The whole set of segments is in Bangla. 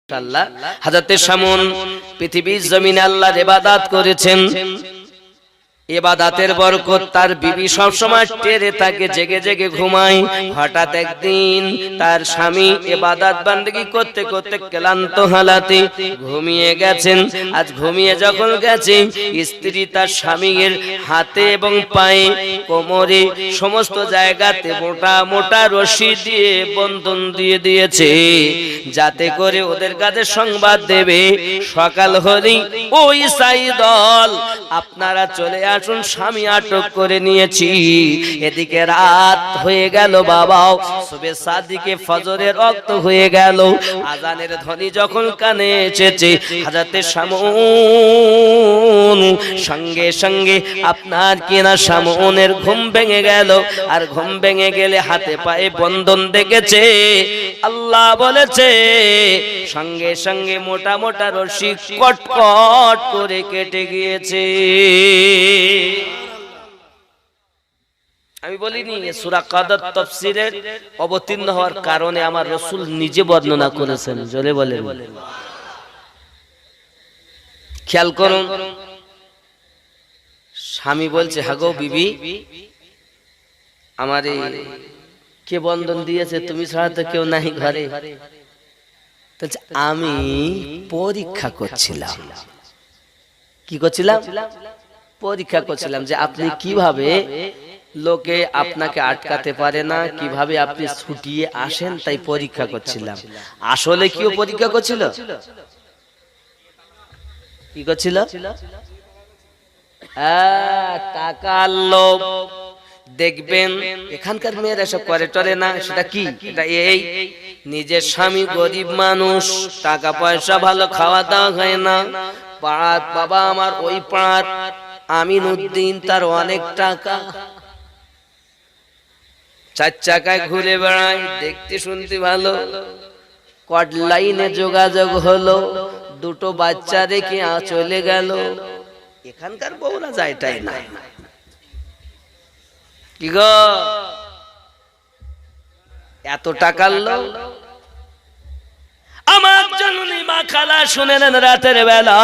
ইনশাআল্লাহ হযরতে শামউন পৃথিবীর জমিনে আল্লাহর ইবাদত করেছেন। ইবাদতের বরকত তার বিবি সব সময় টেরে থাকে, জেগে জেগে ঘুমায়। হঠাৎ একদিন তার স্বামী ইবাদত বান্দেগি করতে করতে ক্লান্ত হালাতে ঘুমিয়ে গেছেন। আজ ঘুমিয়ে যখন গেছে, স্ত্রী তার স্বামীর হাতে এবং পায়ে, কোমরে, সমস্ত জায়গাতে মোটা মোটা রশি দিয়ে বন্ধন দিয়ে দিয়েছে, যাতে করে ওদের কাছে সংবাদ দেবে সকাল হলেই ওই সাই দল আপনারা চলে আসুন, স্বামী আটক করে নিয়েছি। এদিকে রাত হয়ে গেল, বাবাও সুবে সাদিকে ফজরের রক্ত হয়ে গেল। আজানের ধ্বনি যখন কানে এসেছে, হযরতে শামউন সঙ্গে সঙ্গে আপনার কিনা শামউনের ঘুম ভেঙে গেল। আর ঘুম ভেঙে গেলে হাতে পায়ে বন্ধন দেখেছে। আল্লাহ বলেছে সঙ্গে সঙ্গে মোটা মোটা রশি কটকট করে কেটে গিয়েছে। আমি বলিনি সূরা কদর তাফসীরের অবতীর্ণ হওয়ার কারণে আমার রাসূল নিজে বর্ণনা করেছেন। জোরে বলেন। খেয়াল করুন, স্বামী বলছে, হাগো বিবি, আমারে কে বন্ধন দিয়েছে? তুমি ছাড়া তো কেউ নাই ঘরে। আমি পরীক্ষা করছিলাম। কি করছিলাম? পরীক্ষা করছিলাম যে আপনি কিভাবে লোকে আপনাকে আটকাতে পারে না, কিভাবে আপনি ছুটিয়ে আসেন, তাই পরীক্ষা করছিলাম। আসলে কিও পরীক্ষা করছিল? কি করছিল? টাকার লোভ। দেখবেন এখানকার মেয়েরা এসব করে টরে না। সেটা কি? এটা এই নিজের স্বামী গরিব মানুষ, টাকা পয়সা ভালো, খাওয়া দাওয়া হয় না। পাড়ার বাবা আমার ওই পাড়ার আমিনউদ্দিন, তার অনেক টাকা, চার চাকায় ঘুরে বেড়ায়, দেখতে শুনতে ভালো, কট লাইনে যোগাযোগ হলো, দুটো বাচ্চা রেখে চলে গেল। এখানকার বউরা যায় তাই না। কি গো, এত টাকার লোক? আমার জননী মা খালা শুনে নেন, রাতের বেলা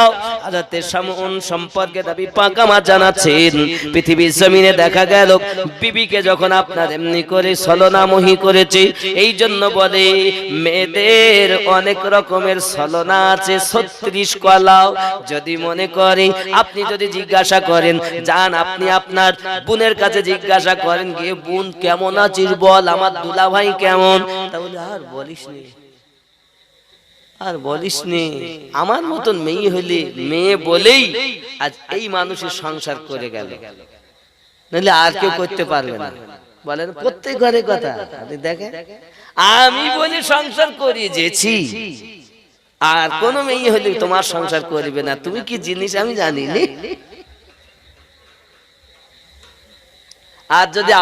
হযরতে শামউন সম্পর্কে নবী পাক আমার জানাচ্ছেন, পৃথিবীর জমিনে দেখা গেল বিবিকে যখন আপনার এমনি করে ছলনামোহী করেছে। এই জন্য বলে মেয়েদের অনেক রকমের ছলনা আছে, 36 কলাও। যদি মনে করে, আপনি যদি জিজ্ঞাসা করেন, যান আপনি আপনার বোনের কাছে জিজ্ঞাসা করেন, গিয়ে বোন কেমন আছিস বল, আমার দুলাভাই কেমন, তাহলে আর বলিস নি, আর বলিস নি। আমার মতন মেয়ে হইলে, মেয়ে বলেই আজ এই মানুষের সংসার করে গেল, নাহলে আর কেউ করতে পারবে না। বলেন প্রত্যেক ঘরে কথা। আপনি দেখেন, আমি বলি সংসার করিয়েছি, আর কোন মেয়ে হইলে তোমার সংসার করবে না। তুমি কি জিনিস আমি জানি নি। আর যদি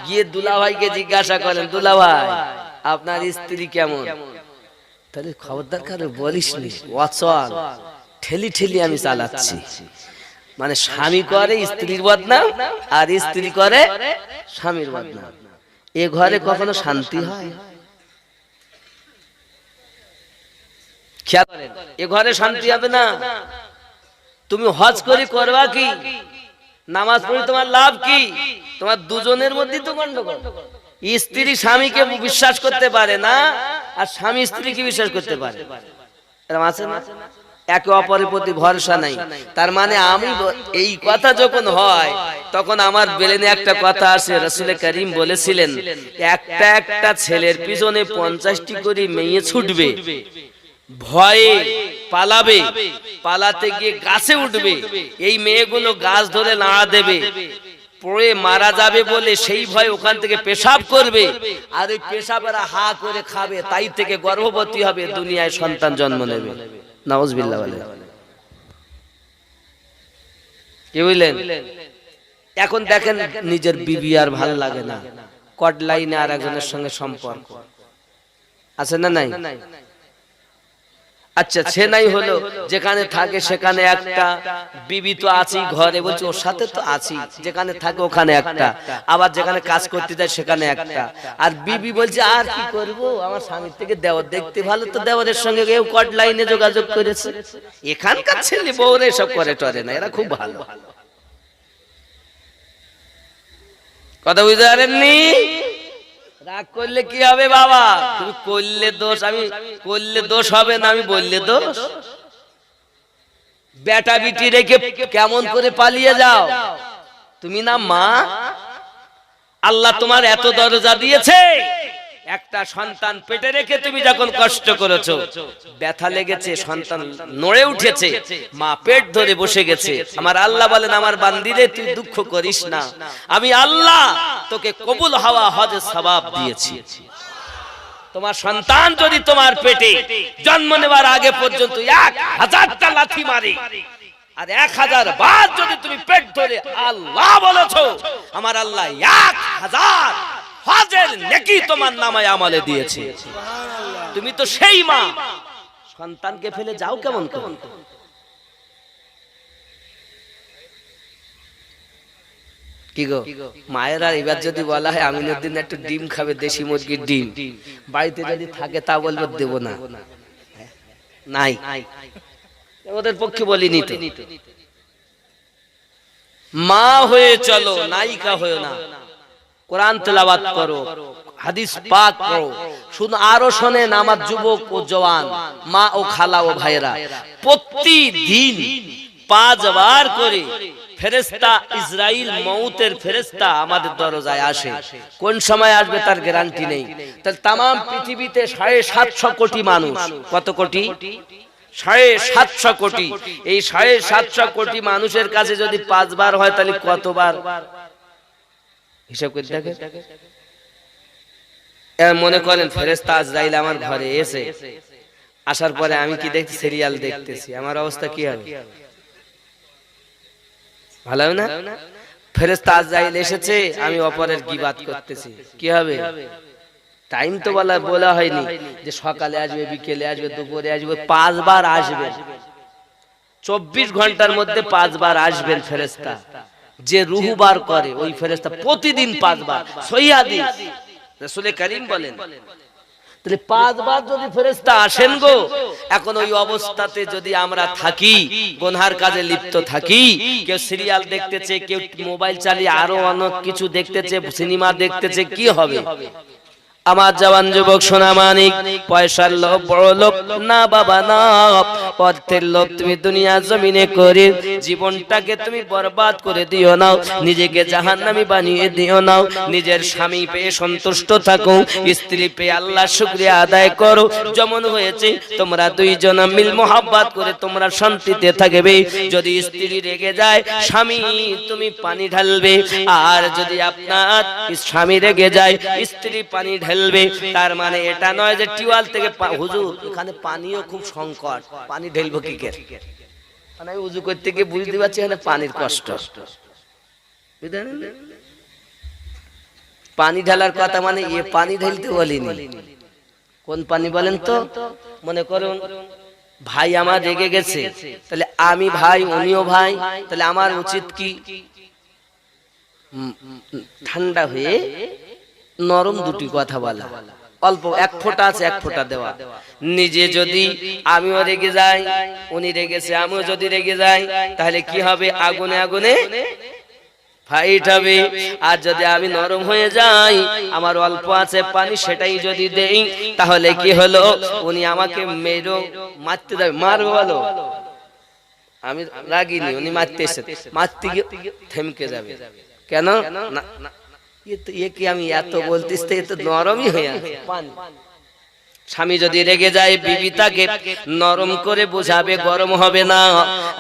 গিয়ে দুলাভাইকে জিজ্ঞাসা করেন, দুলাভাই আপনার স্ত্রী কেমন, তাহলে খবরদার কারো বলিস নি, অচল ঠেলি ঠেলি আমি চালাচ্ছি। মানে স্বামী করে স্ত্রীর বদনাম, আর স্ত্রী করে স্বামীর বদনাম। এ ঘরে কখনো শান্তি হয়? খেয়াল করেন, এ ঘরে শান্তি হবে না। তুমি হজ করে করবা কি, নামাজ পড়ি তোমার লাভ কি? তোমার দুজনের মধ্যে তো গন্ডগোল। স্ত্রী স্বামীকে বিশ্বাস করতে পারে না, আর স্বামী স্ত্রীকে বিশ্বাস করতে পারে। এরকম আছে না? একে অপরের প্রতি ভরসা নাই। তার মানে আমি এই কথা যখন হয়, তখন আমার ব্রেনে একটা কথা আসে। রাসূল করিম বলেছিলেন, একটা একটা ছেলের পিছনে 50টি করে মেয়ে ছুটবে, ভয়ে পালাবে, পালাতে গিয়ে গাছে উঠবে। এই মেয়েগুলো গাছ ধরে নাড়া দেবে, পড়ে মারা যাবে বলে সেই ভয় ওখান থেকে পেশাব করবে, আর ওই পেশাবেরা হা করে খাবে, তাই থেকে গর্ভবতী হবে, দুনিয়ায় সন্তান জন্ম নেবে। নাউজুবিল্লাহ বলে। কি বুঝলেন? এখন দেখেন, নিজের বিবি আর ভাল লাগে না, কট লাইনে আর একজনের সঙ্গে সম্পর্ক আছে না নাই? আচ্ছা সে নাই হলো, যেখানে থাকে সেখানে একটা, বিবি তো আছেই ঘরে, বলছে ওর সাথে তো আছি, যেখানে থাকে ওখানে একটা, আবার যেখানে কাজ করতে যায় সেখানে একটা। আর বিবি বলছে আর কি করব, আমার স্বামীর থেকে দেওর দেখতে ভালো, তো দেওরের সঙ্গে কেউ কট লাইনে যোগাযোগ করেছে। এখানকার ছেলে বউরে সব করে টরে না, এরা খুব ভালো। কথা বুঝতে পারেননি? রাগ করলে কি হবে বাবা? তুমি করলে দোষ, আমি করলে দোষ হবে না, আমি বললে দোষ। বেটা বিটি রেখে কেমন করে পালিয়ে যাও? তুমি না মা? আল্লাহ তোমার এত দরজা দিয়েছে, একটা সন্তান পেটে রেখে তুমি যখন কষ্ট করেছো, ব্যথা লেগেছে, সন্তান নড়ে উঠেছে, মা পেট ধরে বসে গেছে, আমার আল্লাহ বলেন আমার বান্দিরে তুই দুঃখ করিস না, আমি আল্লাহ তোকে কবুল হওয়া হজের সওয়াব দিয়েছি। তোমার সন্তান যদি তোমার পেটে জন্ম নেবার আগে পর্যন্ত 1000টা লাথি মারে, আর 1000 বার যদি তুমি পেট ধরে আল্লাহ বলেছো, আমার আল্লাহ 1000 হজের নেকি তোমার নামে আমলে দিয়েছে। তুমি তো সেই মা, সন্তানকে ফেলে যাও কেমন কেমন? কি গো মায়েরা, এবার যদি বলা হয় আমিনুদ্দিন একটু ডিম খাবে, দেশি মুরগির ডিম, বাড়িতে যদি থাকে তা বলবো দেব না, নাই, ওদের পক্ষে বলিনি তো। মা হয়ে চলো, নায়িকা হয়ে না। কোরআন তেলাওয়াত করো, হাদিস পাক পড়ো। শুধু আরো শোনেন আমার যুবক ও জওয়ান মা ও খালা ও ভাইরা, প্রতিদিন 5 বার করে ফেরেশতা ইসরাইল মউতের ফেরেশতা আমাদের দরজায় আসে। কোন সময় আসবে তার গ্যারান্টি নেই। তাহলে তাম পৃথিবীতে 750 কোটি মানুষ, কত কোটি? 750 কোটি। এই 750 কোটি মানুষের কাছে যদি 5 বার হয় তাহলে কতবার হিসাব করে দেখে। মনে করেন ফেরেশতা আজরাইল আমার ঘরে এসে, আসার পরে আমি কি দেখছি, সিরিয়াল দেখতেছি, আমার অবস্থা কি হবে? ভালো না? ফেরেশতা আজরাইল এসেছে, আমি অপরের গীবাত করতেছি, কি হবে? টাইম তো বলা হয়নি যে সকালে আসবে, বিকেলে আসবে, দুপুরে আসবে, 5 বার আসবে। 24 ঘন্টার মধ্যে 5 বার আসবেন ফেরেশতা। যে রূহ বার করে ওই ফেরেশতা প্রতিদিন 5 বার, সহিহ হাদিস রাসূল করিম বলেন। তাহলে 5 বার যদি ফেরেশতা আসেন গো, এখন ওই অবস্থাতে যদি আমরা থাকি, গুনহার কাজে লিপ্ত থাকি, কেউ সিরিয়াল দেখতেছে, কেউ মোবাইল চালিয়ে আরো অনেক কিছু দেখতেছে, সিনেমা দেখতেছে, কি হবে? আমার জওয়ান যুবক সোনা মানিক, পয়সার লোভ বড় লোভ না বাবা না, অর্থের লোভ তুমি দুনিয়া জমিনে করে জীবনটাকে তুমি বরবাদ করে দিও না, নিজেকে জাহান্নামী বানিয়ে দিও না। নিজের স্বামী পেয়ে সন্তুষ্ট থাকো, স্ত্রী পেয়ে আল্লাহর শুকরিয়া আদায় করো। যেমন হয়েছে তোমরা দুইজন মিল মোহাব্বত করে তোমরা শান্তিতে থাকবে। যদি স্ত্রী রেগে যায়, স্বামী তুমি পানি ঢালবে, আর যদি আপনার স্বামী রেগে যায়, স্ত্রী পানি ঢালবে। তার মানে এটা নয় যে টিউবওয়েল থেকে, হুজুর এখানে পানিও খুব সংকট, পানি ঢেলবো কি করে? মানে উযু করতে গিয়ে বুঝতে পারছি এখানে পানির কষ্ট। পানি ঢালার কথা মানে এ পানি ঢেলতে বলিনি। কোন পানি বলেন তো? মনে করুন ভাই আমার রেগে গেছে, তাহলে আমি ভাই, উনিও ভাই, তাহলে আমার উচিত কি ঠান্ডা হয়ে নরম দুটি কথা বলা, অল্প 1 ফোঁটা আছে 1 ফোঁটা দেওয়া। নিজে যদি আমিও রেগে যাই, উনি রেগেছে, আমিও যদি রেগে যাই, তাহলে কি হবে? আগুনে আগুনে ফাইট হবে। আর যদি আমি নরম হয়ে যাই, আমার অল্প আছে পানি, সেটাই যদি দেই, তাহলে কি হলো? উনি আমাকে মেরো মারতে যাবে, মারবে বলো, আমি রাগিনি, উনি মারতে এসে মারতে গিয়ে থেমকে যাবে। কেন না? কি আমি এত বলতিস, এ তো নরমই হয়ে আছে পানি। স্বামী যদি রেগে যায়, বিবি তাকে নরম করে বোঝাবে, গরম হবে না।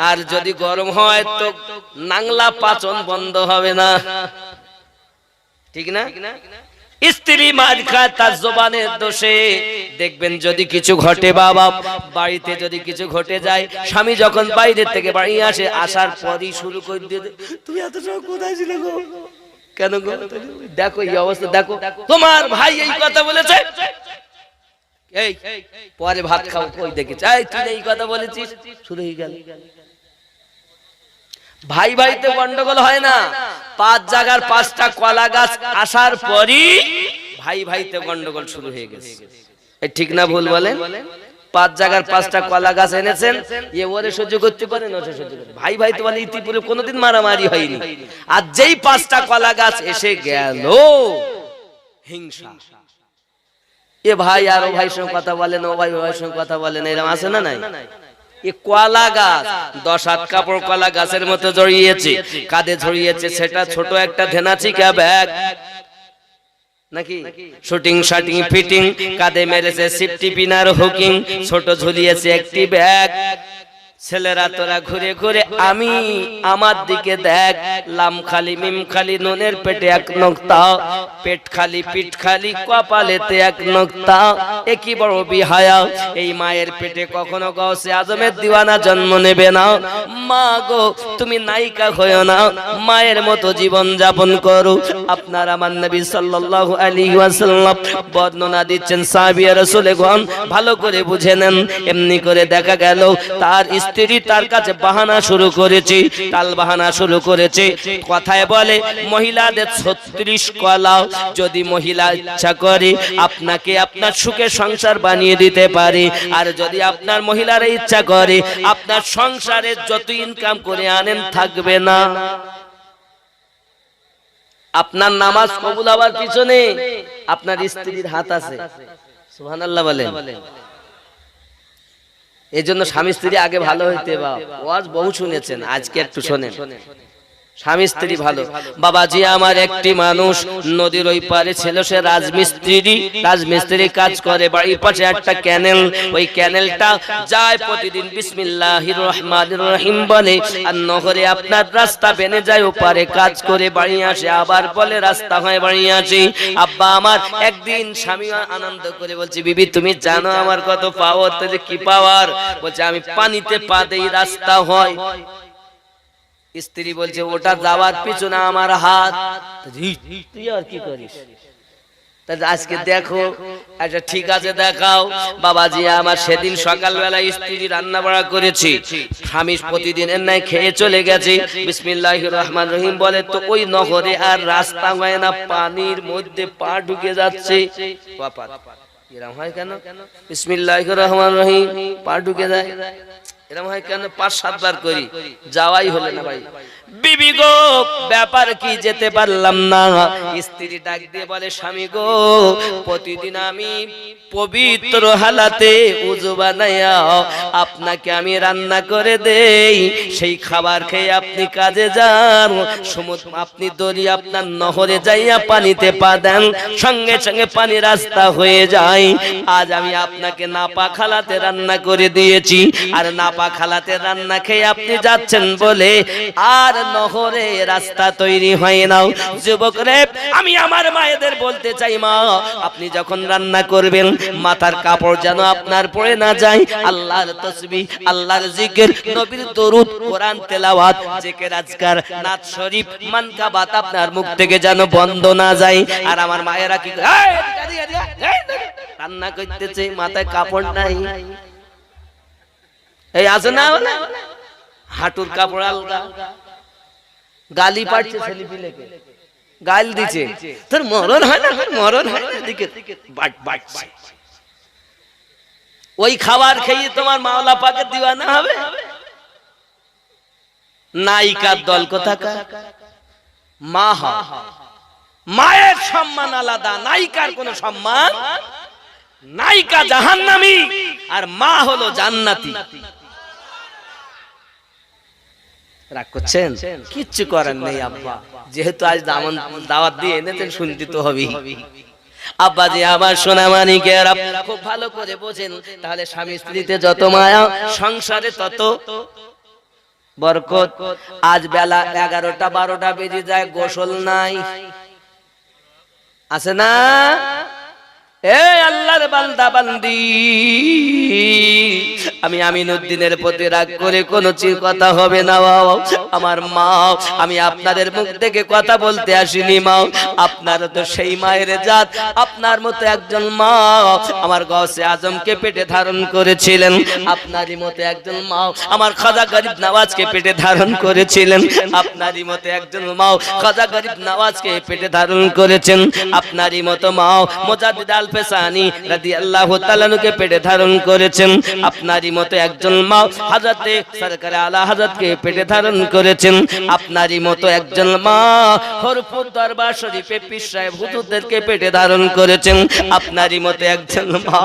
আর যদি গরম হয় তো নাংলা পাচন বন্ধ হবে না, ঠিক না? স্ত্রী মার খায় তার জবানের দোষে। দেখবেন যদি কিছু ঘটে বাবা, বাড়িতে যদি কিছু ঘটে যায়, স্বামী যখন বাইরে থেকে বাড়ি আসে, আসার পরই শুরু করে দিয়ে, তুমি এত সময় কোথায় ছিলে গো? কেন গো? দেখো এই অবস্থা, দেখো তোমার ভাই এই কথা বলেছে, এই পরে ভাত খাও কই দেখেছি, এই তুই এই কথা বলেছিস, শুরু হয়ে গেল। ভাই ভাইতে গন্ডগোল হয় না, 5 জায়গার 5টা কলা গাছ আসার পরই ভাই ভাইতে গন্ডগোল শুরু হয়ে গেছে। এই ঠিক না ভুল বলেন? 5 জায়গার 5টা কলা গাছ এনেছেন, এ ওরে সহ্য করতে পারে না, ওরে সহ্য করতে, ভাই ভাই তো বলে ইতিপূর্বে কোনোদিন মারামারি হয়নি, আর যেই 5টা কলা গাছ এসে গেল হিংসা। এ ভাই আর ও ভাইয়ের সঙ্গে কথা বলে না, ও ভাই ভাইয়ের সঙ্গে কথা বলে না, এরকম আছে না নাই? এ কলা গাছ 10-8 কাপড় কলা গাছের মতো জড়িয়েছে, কাঁধে জড়িয়েছে সেটা ছোট একটা ধেনাচিকা ব্যাগ নাকি, শুটিং শাটিং ফিটিং, কাঁধে মেরেছে সিফটি পিনার হুকিং, ছোট ঝুলিয়েছে একটি ব্যাগ। ছেলেরা তোরা ঘুরে ঘুরে আমি আমার দিকে দেখ, লাম খালি মিম খালি নুনের পেটে 1 নোক্তা, পেট খালি পিঠ খালি কপালেতে 1 নোক্তা, একই বড় বিহায়া, এই মায়ের পেটে কখনো গৌসে আজমের দিওয়ানা জন্ম নেবে না। মা গো তুমি নায়িকা হয়ো না, মায়ের মতো জীবন যাপন করো। আপনার আমার নবী সাল্লাল্লাহু আলাইহি ওয়াসাল্লাম বর্ণনা দিচ্ছেন, সাহাবীয়া রাসূলগণ ভালো করে বুঝে নেন। এমনি করে দেখা গেল তার স্ত্রী তার কাছে বাহানা শুরু করেছে, টাল বাহানা শুরু করেছে। কথায় বলে মহিলাদের 36 কলা, যদি মহিলা ইচ্ছা করে আপনাকে আপনার সুখে সংসার বানিয়ে দিতে পারে, আর যদি আপনার মহিলারা ইচ্ছা করে আপনার সংসারে যত ইনকাম করে আনেন থাকবে না। আপনার নামাজ কবুল হওয়ার পিছনে আপনার স্ত্রীর হাত আছে, সুবহানাল্লাহ বলেন। এই জন্য স্বামী স্ত্রী আগে ভালো হইতে, ওয়াজ বহু শুনেছেন, আজকে একটু শোনেন। স্বামী স্ত্রী ভালো। বাবাজি আমার একটি মানুষ নদীর ওই পারে ছিল, সে রাজমিস্ত্রি কাজ করে, বাড়ির পাশে একটা ক্যানেল, ওই ক্যানেলটা যায় প্রতিদিন বিসমিল্লাহির রহমানির রহিম বলে, আর নহরে আপনার রাস্তা বেনে যায়, ওপারে কাজ করে বাড়ি আসে, আবার বলে রাস্তা হয় বাড়ি আসে। আব্বা আমার একদিন স্বামী আনন্দ করে বলছে, বিবি তুমি জানো আমার কত পাওয়ার? তো কি পাওয়ার? বলছে আমি পানিতে পা দেই রাস্তা হয়। স্ত্রী বলছে ওটা যাওয়ার পিছনে আমার হাত, তুই আর কি করিস? আজকে দেখো, আচ্ছা ঠিক আছে দেখাও। বাবাজি আমার সেদিন সকালবেলা স্ত্রী রান্না বাড়া করেছি, স্বামী প্রতিদিনের নাই খেয়ে চলে গেছে, বিসমিল্লাহির রহমানির রহিম বলে, তো ওই নহরে আর রাস্তা হয় না, পানির মধ্যে পা ঢুকে যাচ্ছে। এরকম হয় কেন? বিসমিল্লাহির রহমানির রহিম পা ঢুকে যায়, এরকম হয় কেন? 5-7 বার করি, যাওয়াই হলো না ভাই। বিবি গো ব্যাপার কি, যেতে পারলাম না। স্ত্রী ডাক দিয়ে বলে, স্বামী গো প্রতিদিন আমি পবিত্র হালাতে উযু বানাইয়া আপনাকে আমি রান্না করে দেই, সেই খাবার খেয়ে আপনি কাজে যান, আপনি দড়ি আপনার নহরে যাইয়া পানিতে পা দেন, সঙ্গে সঙ্গে পানি রাস্তা হয়ে যায়। আজ আমি আপনাকে নাপাক হালাতে রান্না করে দিয়েছি, আর নাপাক হালাতে রান্না খেয়ে আপনি যাচ্ছেন বলে আর নহরে রাস্তা তৈরি হয় না। যুবক রে, আমি আমার মায়েদের বলতে চাই, মা আপনি যখন রান্না করবেন মাথার কাপড় যেন আপনার পড়ে না যায়, আল্লাহর তাসবিহ, আল্লাহর জিকির, নবীর দরুদ, কোরআন তেলাওয়াত, জিকির আজকার, নাত শরীফ, মানকাবাত আপনার মুখ থেকে যেন বন্ধ না যায়। আর আমার মায়েরা কি রান্না করতেছে, মাথায় কাপড় নাই, এই আছে না হাঁটুর কাপড় আলগা, গালি পাচ্ছে ছেলেপিলেকে, গাল দিচ্ছে, তোর মরণ হয় না, মরণ হয় না, এদিকে ওই খাবার খেয়ে তোমার মাওলা পাকের দিওয়ানা হবে। নায়িকার দল কোথাকার? মা হয়, মায়ের সম্মান আলাদা, নায়িকার কোনো সম্মান। নায়িকা জাহান্নামী আর মা হলো জান্নাতি। রাগ করছেন? কিচ্ছু করার নেই আব্বা, যেহেতু আজ দাওয়াত দিয়ে এনেছেন শুনতে তো হবেই। আব্বা যে আমার সোনা মানিকেরা খুব ভালো করে বোঝেন, তাহলে স্বামী স্ত্রীতে যত মায়া, সংসারে তত বরকত। আজ বেলা 11টা-12টা বেজে যায়, গোসল নাই, আছে না? এ আল্লাহর বান্দা বান্দি, আমি আমিনউদ্দিনের প্রতি রাগ করে কোনো কথা হবে না। আমার মা, আমি আপনাদের মুখ থেকে কথা বলতে আসিনি মা, আপনার তো সেই মায়ের জাত, আপনার মতো একজন মা আমার গাউসে আজমকে পেটে ধারণ করেছিলেন, আপনারই মতো একজন মা আমার খাজা গরিব নওয়াজকে পেটে ধারণ করেছিলেন, আপনারই মতো একজন মা খাজা গরিব নওয়াজকে পেটে ধারণ করেছেন, আপনারই মতো মা মুজাদ্দিদ আল ফেসানি রাদিয়াল্লাহু তাআলা কে পেটে ধারণ করেছেন, আপনারই মতো একজন মা হযরতে সরকার আলা হযরতকে পেটে ধারণ করেছেন, আপনারই মতো একজন মা হরপুর দরবার শরীফে পীর সাহেব হুজুরদেরকে পেটে ধারণ করেছেন, আপনারই মতো একজন মা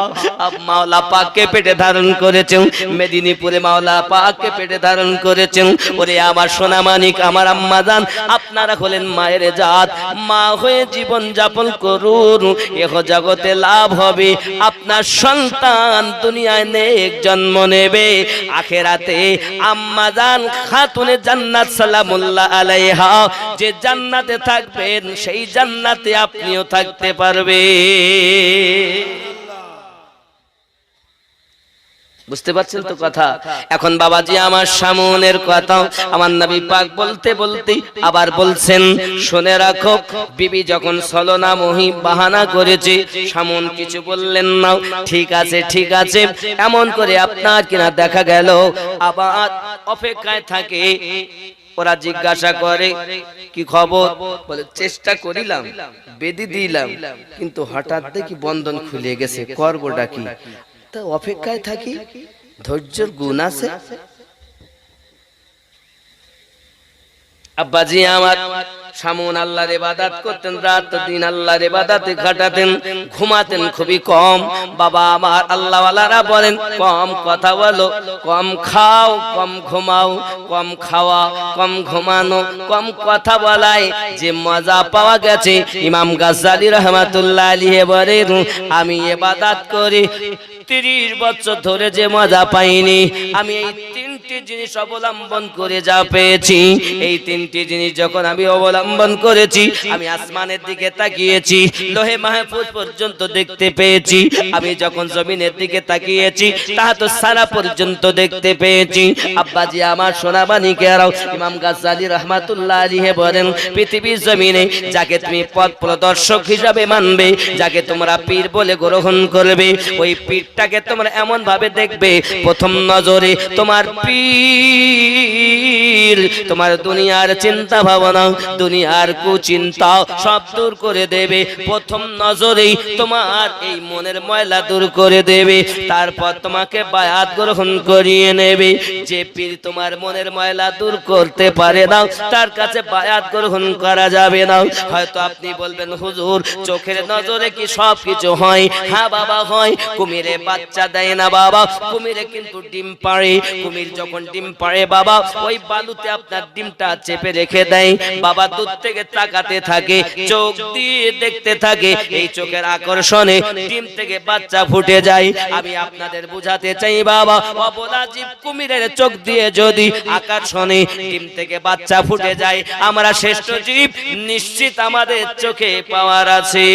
মাওলা পাককে পেটে ধারণ করেছেন, মেদিনীপুরে মাওলা পাককে পেটে ধারণ করেছেন। ওরে আমার সোনা মানিক, আমার আম্মা জান, আপনারা হলেন মায়ের জাত, মা হয়ে জীবন যাপন করুন, এহ জগতে লাভ হবে, আপনার সন্তান দুনিয়ায় নেক জন্ম নেবে, আখেরাতে আম্মা জান খাতুনে জান্নাত সালামুল্লাহ আলাইহা যে জান্নাতে থাকবেন সেই জান্নাতে আপনিও থাকতে পারবেন। বুঝতে পারছেন তো কথা? এখন বাবাজি আমার সামনের কথা আমার নবী পাক বলতে বলতে আবার বলছেন, শুনে রাখো, বিবি যখন ছলনা মহি বাহানা করেছে, সামন কিছু বললেন না, ঠিক আছে ঠিক আছে, এমন করে আপনার কিনা দেখা গেল আবার অপেক্ষায় থাকে। ওরা জিজ্ঞাসা করে কি খবর, বলে চেষ্টা করিলাম, বেদি দিলাম, কিন্তু হঠাৎ দেখি বন্ধন খুলে গেছে, করবটা কি? অপেক্ষায় থাকি, ধৈর্যের গুণ আছে। আব্বাজি আমার সামন আল্লাহর ইবাদত করতেন, রাত দিন আল্লাহর ইবাদতে কাটাতেন, ঘুমাতেন খুবই কম। বাবা আমার আল্লাহওয়ালারা বলেন কম কথা বলো, কম খাও, কম ঘুমাও, কম খাওয়া, কম ঘুমানো, কম কথা বলায় যে মজা পাওয়া গেছে, ইমাম গাজ্জালী রাহমাতুল্লাহ আলাইহি বলেন আমি ইবাদত করি 30 বছর ধরে যে মজা পাইনি, আমি এই 3টি জিনিস অবলম্বন করে যা পেয়েছি, এই 3টি জিনিস যখন আমি অবলম্বন করেছি, আমি আসমানের দিকে তাকিয়েছি, লোহে মাহফুজ পর্যন্ত দেখতে পেয়েছি, আমি যখন জমিনের দিকে তাকিয়েছি তাহাতো সারা পর্যন্ত দেখতে পেয়েছি। আব্বাজি আমার সোনাবানিকেরাও ইমাম গাজ্জালী রাহমাতুল্লাহ আলাইহি বলেন পৃথিবীর জমিনে যাকে তুমি পথ প্রদর্শক হিসাবে মানবে, যাকে তোমরা পীর বলে গ্রহণ করবে, ওই পীরটাকে তোমরা এমন ভাবে দেখবে প্রথম নজরে তোমার পীর তোমার দুনিয়ার চিন্তা ভাবনা, দুনিয়ার কুচিন্তা সব দূর করে দেবে, প্রথম নজরেই তোমার এই মনের ময়লা দূর করে দেবে, তারপর তোমাকে বায়াত গ্রহণ করিয়ে নেবে। যে পীর তোমার মনের ময়লা দূর করতে পারে না তার কাছে বায়াত গ্রহণ করা যাবে না। হয়তো আপনি বলবেন হুজুর চোখের নজরে কি সব কিছু হয়? হ্যাঁ বাবা হয়, কুমিরে বাচ্চা দেয় না বাবা, কুমিরে কিন্তু ডিম পাড়ে, কুমির যখন ডিম পাড়ে বাবা ওই বালুতে আপনার ডিমটা চেপে রেখে দেয়, বাবা দূর থেকে তাকাতে থাকে, চোখ দিয়ে দেখতে থাকে, এই চোখের আকর্ষণে ডিম থেকে বাচ্চা ফুটে যায়। আমি আপনাদের বুঝাতে চাই বাবা, অবলা জীব কুমিরের চোখ দিয়ে যদি আকর্ষণে ডিম থেকে বাচ্চা ফুটে যায়, আমরা শ্রেষ্ঠ জীব নিশ্চিত আমাদের চোখে পাওয়ার আছে।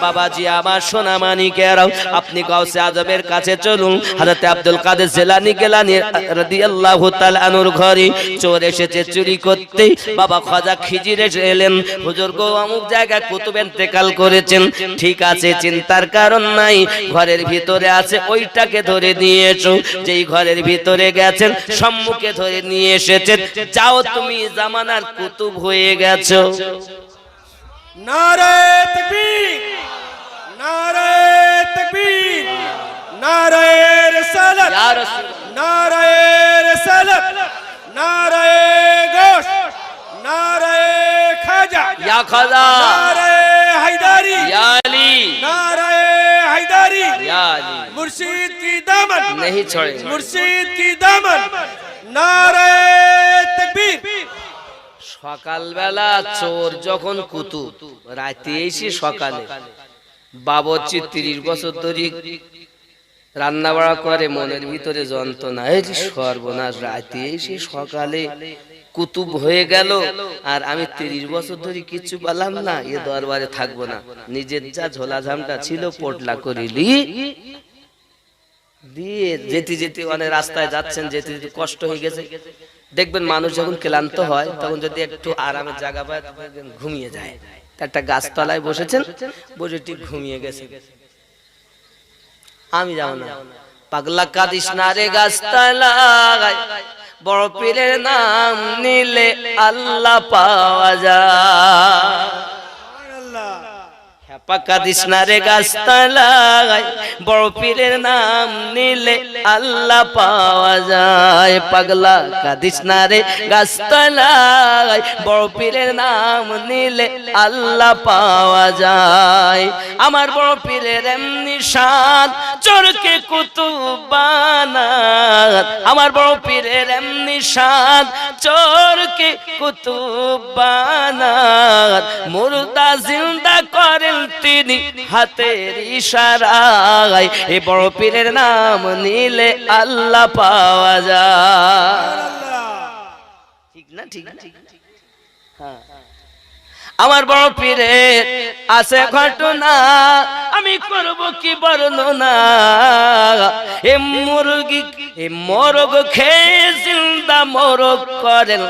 বাবাজি আমার সোনা মানিকেরাও, আপনি গাউসে আজমের কাছে চলুন, হযরত আব্দুল কাদের জিলানী গিলানী রাদিয়াল্লাহু তাআলা আনহুর ঘরে চোর এসেছে চুরি করতে, বাবা খাজা খিজির এলেন, হুজুর গো অমুক জায়গায় কুতুব ইন্তেকাল করেছেন, ঠিক আছে চিন্তার কারণ নাই, ঘরের ভিতরে আছে ওইটাকে ধরে নিয়ে এসো। যেই ঘরের ভিতরে গেছেন সম্মুখে ধরে নিয়ে এসেছেন, যাও তুমি জামানার কুতুব হয়ে গেছো। নারে তাকবীর, নারে তাকবীর, নারে রিসালাত, ইয়া রাসূল, নারে রিসালাত, নারে গোশ, নারে খাজা, ইয়া খাজা, নারে হায়দারি, ইয়া আলী, नारे हैदरी, ইয়া আলী मुर्शिद की दामन नहीं छोड़े, मुर्शिद की दामन, नारे तकबीर। সকালবেলা চোর যখন কুতুব, রাতে এসে সকালে বাবুর্চি 30 বছর ধরে রান্না বাড়া করে, মনের ভিতরে যন্ত্রণা, এই সর্বনাশ, রাতে এসে সকালে কুতুব হয়ে গেল আর আমি 30 বছর ধরে কিছু পেলাম না, এ দরবারে থাকবো না। নিজের যা ঝোলা ঝামটা ছিল পোটলা করিলি দিয়ে যেতে যেতে অনেক রাস্তায় যাচ্ছেন, যেতে যেতে কষ্ট হয়ে গেছে। দেখবেন মানুষ যখন ক্লান্ত হয় তখন যদি একটু আরামের জায়গা পায় তখন ঘুমিয়ে যায়। একটা গাছতলায় বসেছেন, বসে ঠিক ঘুমিয়ে গেছে। আমি যাব না, পাগলা কাঁদিস না রে গাছতলায়, বড় পীরের নাম নিলে আল্লাহ পাওয়া যায়। কাঁদিস না রে গাছতলায়, বড় পীরের নাম নিলে আল্লাহ পাওয়া যায়। পাগলা কাঁদিস না রে গাছতলায়, বড় পীরের নাম নিলে আল্লাহ পাওয়া যায়। আমার বড় পীরের এমনি শান, চোরকে কুতুব বানায়। আমার বড় পীরের এমনি শান, চোরকে কুতুব বানায়। মুর্দা জিন্দা করেন তিনি হাতের ইশারায়। এ বড় পীরের নাম নিলে আল্লাহ পাওয়া যায়। ঠিক না? ঠিক না? হ্যাঁ, আমার বড় পীরের আছে ঘটনা, আমি করব কি বর্ণনা। এ মুরগি এ মোরগ খেয়ে জিন্দা মোরগ করেন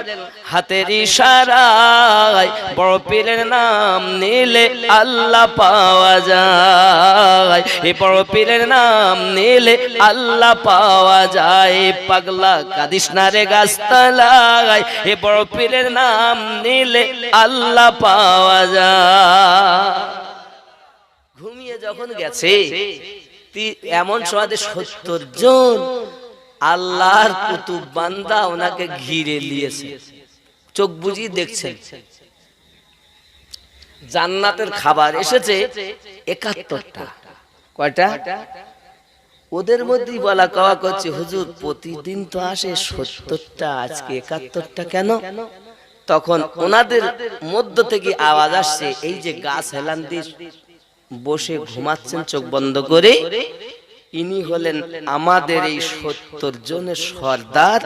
হাতের ইশারায়। বড় পীরের নাম নিলে আল্লাহ পাওয়া যায়। এ বড় পীরের নাম নিলে আল্লাহ পাওয়া যায়। পাগলা কাঁদিস না রে গাছতলায়, এ বড় পীরের নাম নিলে আল্লাহ পাওয়া যায়। ঘুমিয়ে যখন গেছে এমন সময় 70 জন আল্লাহর কুতুব বান্দা ওনাকে ঘিরে নিয়েছে, চোখ বুঝিয়ে দেখছেন। জান্নাতের খাবার এসেছে 71টা। কয়টা? ওদের মধ্যেই বলা কওয়া করছে, হুজুর প্রতিদিন তো আসে 70টা, আজকে 71টা কেন? তখন ওনাদের মধ্য থেকে আওয়াজ আসছে, এই যে গাছ হেলান দিয়ে বসে ঘুমাচ্ছেন চোখ বন্ধ করে, ইনি হলেন আমাদের এই 70 জনের সর্দার।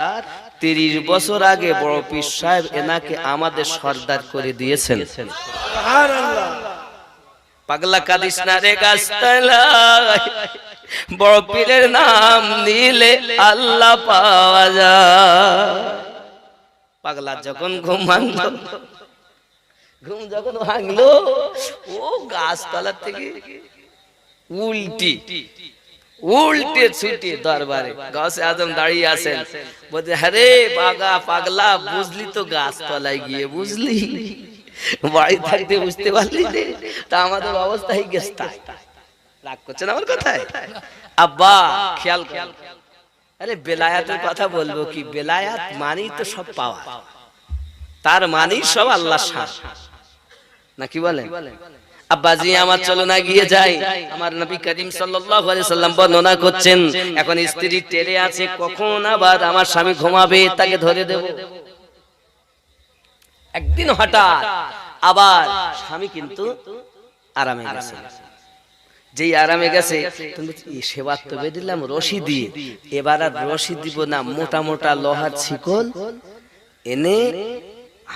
30 বছর আগে বড় পীর সাহেব এনাকে আমাদের সর্দার করে দিয়েছেন। সুবহানাল্লাহ। পাগলা কাঁদিস না রে গাছতলায়, বড় পীরের নাম নিলে আল্লাহ পাওয়া যায়। পাগলা যখন ঘুম যখন ভাঙলো, ও গাছতলা থেকে উল্টে ছুটে দরবারে গাছে আজম দাঁড়িয়ে আছেন। বলছে, আরে বাগা পাগলা, বুঝলি তো গাছতলায় গিয়ে বুঝলি, বাড়ি থাকতে বুঝতে পারলি রে, তা আমাদের অবস্থা হয়ে গেছে। রাগ করছেন আমার কথায়? আব্বা খেয়াল, আরে বেলায়াতের কথা বলবো কি? বেলায়াত মানেই তো সব পাওয়া, তার মানেই সব আল্লাহ শান, নাকি বলেন? আব্বাজি আমার চলো না গিয়ে যাই। আমার নবী করিম সাল্লাল্লাহু আলাইহি সাল্লাম বর্ণনা করছেন, এখন স্ত্রী টেরে আছে, কখন আবার আমার স্বামী ঘুমাবে তাকে ধরে দেব। একদিন হঠাৎ আবার স্বামী কিন্তু আরামে গেছে। যেই আরামে গেছে, তুমি সেবার তো বেঁধিলাম রশি দিয়ে, এবার আর রশি দিব না, মোটা মোটা লোহার শিকল এনে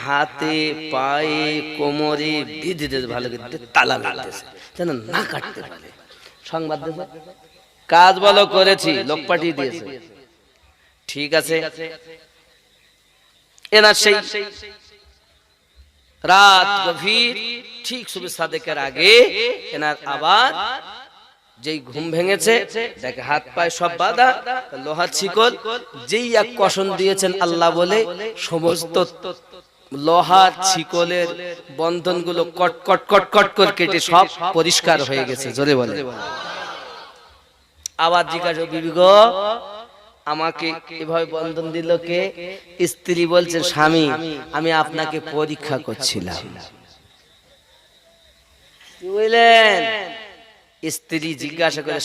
হাতে পায়ে কোমরে বেঁধে দিতে, ভালো করে তালা লাগতেছে যেন না কাটতে পারে। সংবাদ দেবে, কাজ বলো করেছি, লোক পাঠিয়ে দিয়েছে। ঠিক আছে, এনার সেই রাত গভীর, ঠিক সুবহ সাদেকের আগে এনার আবার যেই ঘুম ভেঙেছে, দেখে হাত পায়ে সব বাঁধা, লোহার শিকল, যেই এক কষণ দিয়েছেন আল্লাহ বলে, সমস্ত লোহার শিকলের বন্ধনগুলো কট কট কট কট করে কেটে সব পরিষ্কার হয়ে গেছে। জোরে বলে। আবার জিজ্ঞাসা, বিবি গো আমাকে এভাবে বন্ধন দিল কে? স্ত্রী বলছেন, স্বামী আমি আপনাকে পরীক্ষা করছিলাম। কি বললেন? স্ত্রী জিজ্ঞাসা করে,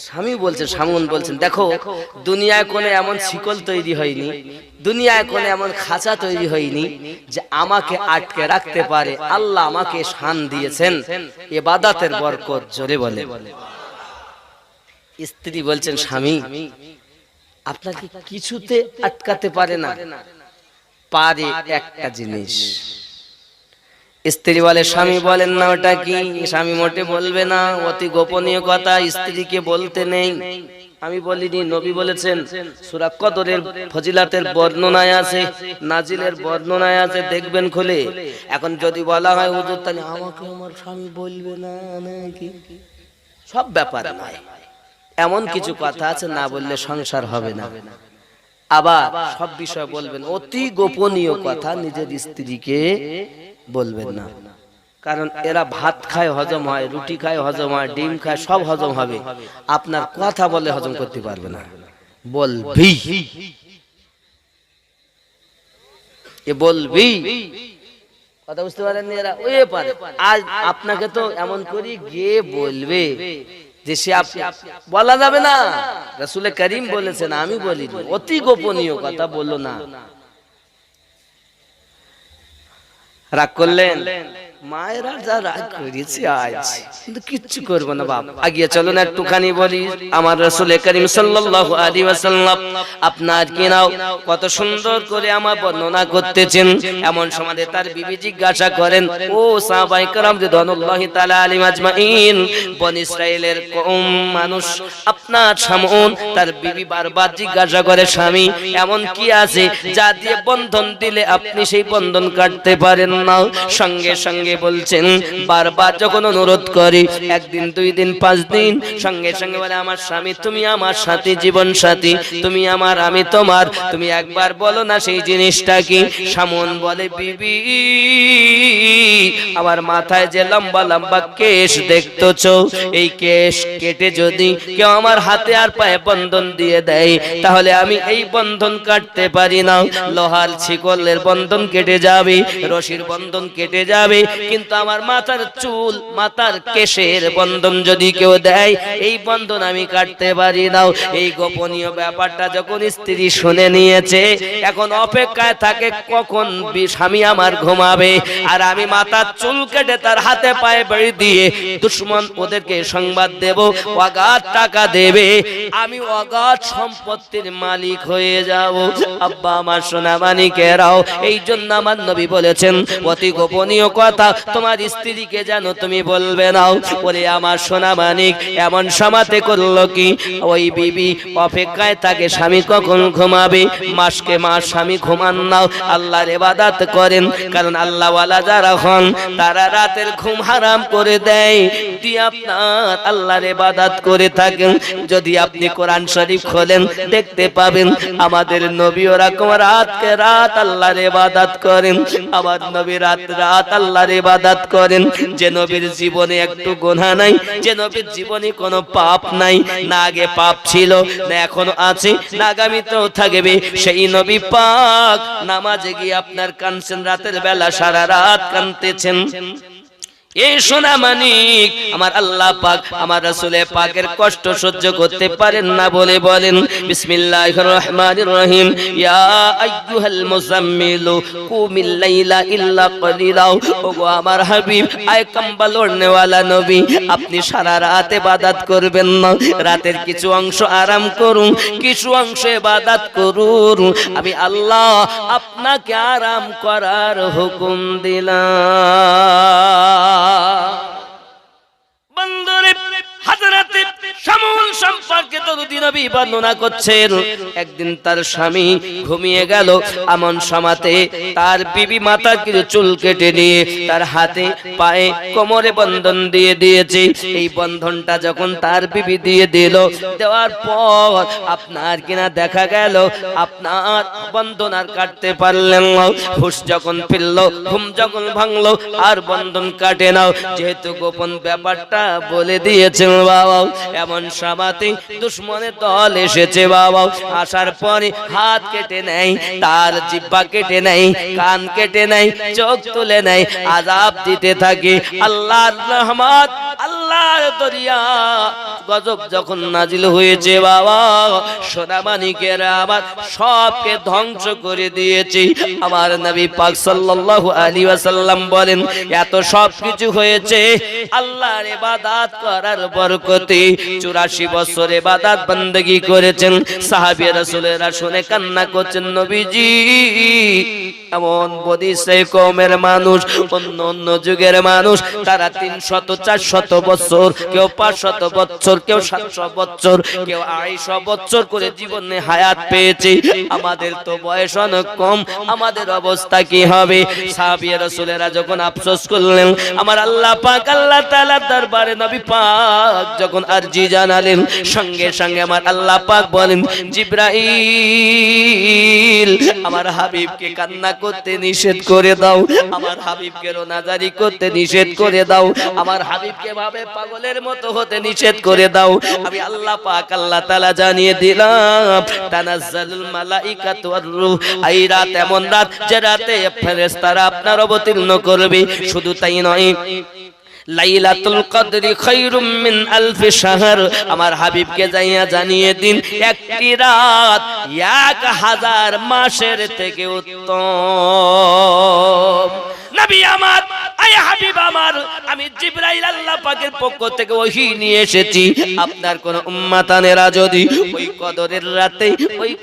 স্বামী বলছেন, স্বামী বলছেন, দেখো দুনিয়ায় কোনো এমন শিকল তৈরি হয়নি, দুনিয়ায় কোনো এমন খাঁচা তৈরি হয়নি যে আমাকে আটকে রাখতে পারে। আল্লাহ আমাকে শান দিয়েছেন ইবাদতের বরকত। জোরে বলে। স্ত্রী বলছেন, স্বামী আপনাকে কিছুতে আটকাতে পারে না, পারে একটা জিনিস। স্ত্রী বলে, স্বামী বলেন না ওটা কি? স্বামী মোটে বলবে না, অতি গোপনীয় কথা স্ত্রীকে বলতে নেই। আমি বলিনি, নবী বলেছেন। সূরা কদরের ফজিলাতের বর্ণনায় আছে, নাজিলের বর্ণনায় আছে, দেখবেন খুলে। এখন যদি বলা হয় হুজুর তাহলে আমাকে আমার স্বামী বলবে না নাকি, সব ব্যাপার নয়, এমন কিছু কথা আছে না বললে সংসার হবে না। আবার সব বিষয় বলবেন, অতি গোপনীয় কথা নিজের স্ত্রীকে বলবেন না, কারণ এরা ভাত খায় হজম হয়, রুটি খায় হজম হয়, ডিম খায়, সব হজম হবে, আপনার কথা বলে হজম করতে পারবে না। বলবি, এ বলবি, কথা বুঝতে পারেন? এরা ওই পারে। আজ আপনাকে তো এমন করি গিয়ে বলবে যে সে বলা যাবে না। রাসূল করিম বলেছেন, আমি বলি অতি গোপনীয় কথা বললো না। রাগ করলেন? মায়েরা যা রাগ করেছে আজ, কিন্তু কিচ্ছু করবো না বাপ। আগিয়ে চলো না একটুখানি বলি, আমার রাসূল করিম সাল্লাল্লাহু আলাইহি ওয়াসাল্লাম আপনার কি নাও কত সুন্দর করে আমার বর্ণনা করতেছেন। এমন সময় তার বিবি জিজ্ঞাসা করেন, ও সাহাবায়ে কেরাম রিদওয়ানুল্লাহি তাআলা আলাইহিম আজমাইন, বনি ইসরাইলের কওম মানুষ আপনার শামউন, তার বিবি বারবার জিজ্ঞাসা করে, স্বামী এমন কি আছে যা দিয়ে বন্ধন দিলে আপনি সেই বন্ধন কাটতে পারেন না? সঙ্গে সঙ্গে বলছেন, বারবার যখন অনুরোধ করি, একদিন, 2 দিন, 5 দিন, সঙ্গে সঙ্গে বলে, আমার স্বামী তুমি আমার সাথী, জীবন সাথী, তুমি আমার, আমি তোমার, তুমি একবার বলো না সেই জিনিসটা কি? শামউন বলে, বিবি আমার মাথায় যে লম্বা লম্বা কেশ দেখতেছো, এই কেশ কেটে যদি কেউ আমার হাতে আর পায়ে বন্ধন দিয়ে দেয়, তাহলে আমি এই বন্ধন কাটতে পারি না। লোহার শিকলের বন্ধন কেটে যাবে, রশির বন্ধন কেটে যাবে, কিন্তু আমার মাথার চুল, মাথার কেশের বন্ধন যদি কেউ দেয়, এই বন্ধন আমি কাটতে পারি না। এই গোপনীয় ব্যাপারটা যখন স্ত্রী শুনে নিয়েছে, এখন অপেক্ষায় থাকে কখন স্বামী আমার ঘুমাবে, আর আমি মাথার চুল কেটে তার হাতে পায়ে বেড়ি দিয়ে দুশ্মন ওদেরকে সংবাদ দেব, অগাধ টাকা দেবে, আমি অগাধ সম্পত্তির মালিক হয়ে যাব। আব্বা আমার সোনা মানিকেরাও, এই জন্য আমার নবী বলেছেন, অতি গোপনীয় কথা তোমার স্ত্রীকে জানো তুমি বলবে না। বলে আমার সোনা মানিক এমন সমাতে করলো কি, ওই বিবি অপেক্ষায় থাকে স্বামী কখন ঘুমাবে, মাসকে মাস স্বামী ঘুমান নাও, আল্লাহর ইবাদত করেন, কারণ আল্লাহ ওয়ালা যারা হন তারা রাতের ঘুম হারাম করে দেয়, দিয়ে আপনার আল্লাহর ইবাদত করে থাকেন। যদি আপনি কোরআন শরীফ খোলেন দেখতে পাবেন আমাদের নবী ওরকম রাতকে রাত আল্লাহর ইবাদত করেন, আমার নবী রাত রাত আল্লাহর ইবাদত করেন। যে নবীর জীবনে একটু গুনাহ নাই, যে নবীর জীবনে কোনো পাপ নাই, না আগে পাপ ছিল, না এখনো আছে, না আগামীতেও থাকবে, সেই নবী পাক নামাজে গিয়ে আপনার কাঁদছেন, রাতের বেলা সারা রাত কাঁদতেছেন। এই সোনা মানিক আমার আল্লাহ পাক, আমার রাসূল পাকের কষ্ট সহ্য করতে পারেন না বলে বলেন, বিসমিল্লাহির রহমানির রহিম, ইয়া আইয়ুহাল মুজাম্মিলু কুমিল লাইলা ইল্লা কলিলা। ওগো আমার হাবিব, আয় কম্বল ওড়নেওয়ালা নবী, আপনি সারা রাত ইবাদত করবেন না, রাতের কিছু অংশ আরাম করুন, কিছু অংশ ইবাদত করুন। আমি আল্লাহ আপনাকে আরাম করার হুকুম দিলাম। বন্ধুরে, হযরত শামউন সম্পর্কে দরুদি নবী বর্ণনা করছেন, একদিন তার স্বামী ঘুমিয়ে গেল, এমন সমাতে তার বিবি মাথার কিছু চুল কেটে নিয়ে তার হাতে পায়ে কোমরে বন্ধন দিয়ে দিয়েছে। এই বন্ধনটা যখন তার বিবি দিয়ে দিল, দেওয়ার পর আপনার কিনা দেখা গেল আপনার বন্ধন আর কাটতে পারলেন না। হুশ যখন ফিরল, ঘুম যখন ভাঙলো, আর বন্ধন কাটে নাও, যেহেতু গোপন ব্যাপারটা বলে দিয়েছেন বাবা। এমন সমাতে দুশ্মনের দল এসেছে বাবা, আসার পরে হাত কেটে নেয়, তার জিহ্বা কেটে নেয়, কান কেটে নেয়, চোখ তুলে নেয়, আযাব দিতে থাকে। আল্লাহর রহমত, আল্লাহ আল্লাহর দরিয়া গজব যখন নাজিল হয়েছে বাবা, সোনামানিকেরা আমার সবকে ধ্বংস করে দিয়েছে। আমার নবী পাক সাল্লাল্লাহু আলাইহি ওয়াসাল্লাম বলেন, এত সব কিছু হয়েছে আল্লাহর ইবাদত করার বরকতে। 84 বছর ইবাদত বندگی করেছেন। সাহাবী রাসূলেরা শুনে কান্না করছেন, নবীজি এমন বদিসে কওমের মানুষ, অন্য অন্য যুগের মানুষ, তারা 300 400 বছর, কেউ 500 বছর, কেউ 700 বছর, কেউ 250 বছর করে জীবনে হায়াত পেয়েছে। আমাদের তো বয়স অনেক কম, আমাদের অবস্থা কি হবে? সাহাবী রাসূলেরা যখন আফসোস করলেন, আমার আল্লাহ পাক আল্লাহ তাআলার দরবারে নবী পাক যখন আরজি জানালেন, সঙ্গে সঙ্গে আমার আল্লাহ পাক বলেন, জিবরাইল আমার হাবিবকে কান্না করতে নিষেধ করে দাও, আমার হাবিবকে রোনাজারি করতে নিষেধ করে দাও, আমার হাবিবকে ভাবে পাগলের মতো হতে নিষেধ করে দাও। আমি আল্লাহ পাক আল্লাহ তাআলা জানিয়ে দিলাম, তানাজ্জালুল মালাইকাতু ওয়ার রূহ, এই রাত এমন রাত যে রাতে ফেরেশতারা আপনার অবতীর্ণ করবে। শুধু তাই নয়, লাইলাতুল কদরি খায়রুম মিন আলফি শাহর, আমার হাবিবকে যাইয়া জানিয়ে দিন, একটি রাত 1000 মাসের থেকে উত্তম। নবী আমার, আয় হাবিব আমার, আমি জিবরাইল আল্লাহ পাকের পক্ষ থেকে ওহী নিয়ে এসেছি। আপনার কোন উম্মতানেরা যদি ওই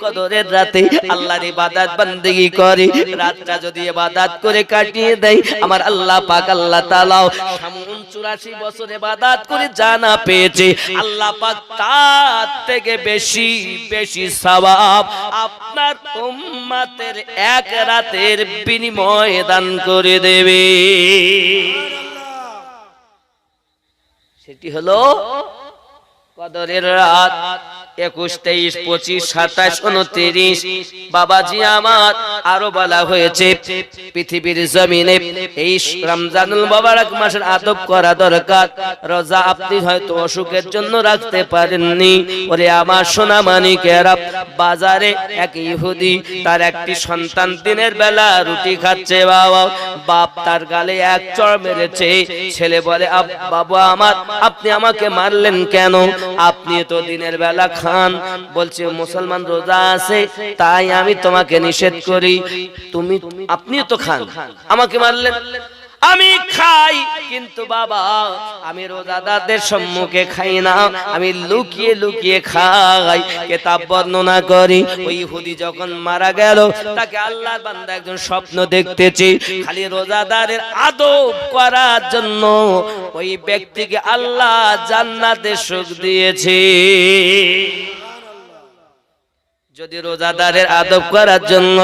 কদরের রাতে আল্লাহর ইবাদত বندگی করে, রাতটা যদি ইবাদত করে কাটিয়ে দেয়, আমার আল্লাহ পাক আল্লাহ তাআলা 84 বছর ইবাদত করে জানা পেয়েছে, আল্লাহ পাক তার থেকে বেশি বেশি সওয়াব আপনার উম্মতের এক রাতের বিনিময়ে দান করে দেবে। সেটি হলো কদরের রাত। 21, 23, 25, 27, 29। বাবাজি আমার, আরো বলা হয়েছে পৃথিবীর জমিনে এই রমজানুল মুবারক মাসের আদব করা দরকার। রোজা আপনি হয়তো অসুখের জন্য রাখতে পারেননি, ওরে আমার সোনা মানিকেরা, বাজারে এক ইহুদি তার একটি সন্তান দিনের বেলা রুটি খাচ্ছে, বাপ তার গালে এক চড় মেরেছে। ছেলে বলে, বাবা আমার, আপনি আমাকে মারলেন কেন? আপনি তো দিনের বেলা খান। বলছে, মুসলমান রোজা আছে তাই আমি তোমাকে নিষেধ করি, আপনিও তো খান, আমাকে মারলেন। আমি খাই, কিন্তু বাবা আমি রোজাদারদের সম্মুখে খাই না, আমি লুকিয়ে লুকিয়ে খাই। কিতাব বর্ণনা করি, ওই ইহুদি যখন মারা গেল, তাকে আল্লাহর বান্দা একজন স্বপ্ন দেখতেছে, খালি রোজাদারের আদব করার জন্য ওই ব্যক্তিকে আল্লাহ জান্নাতে সুখ দিয়েছে। যদি রোজাদারের আদব করার জন্য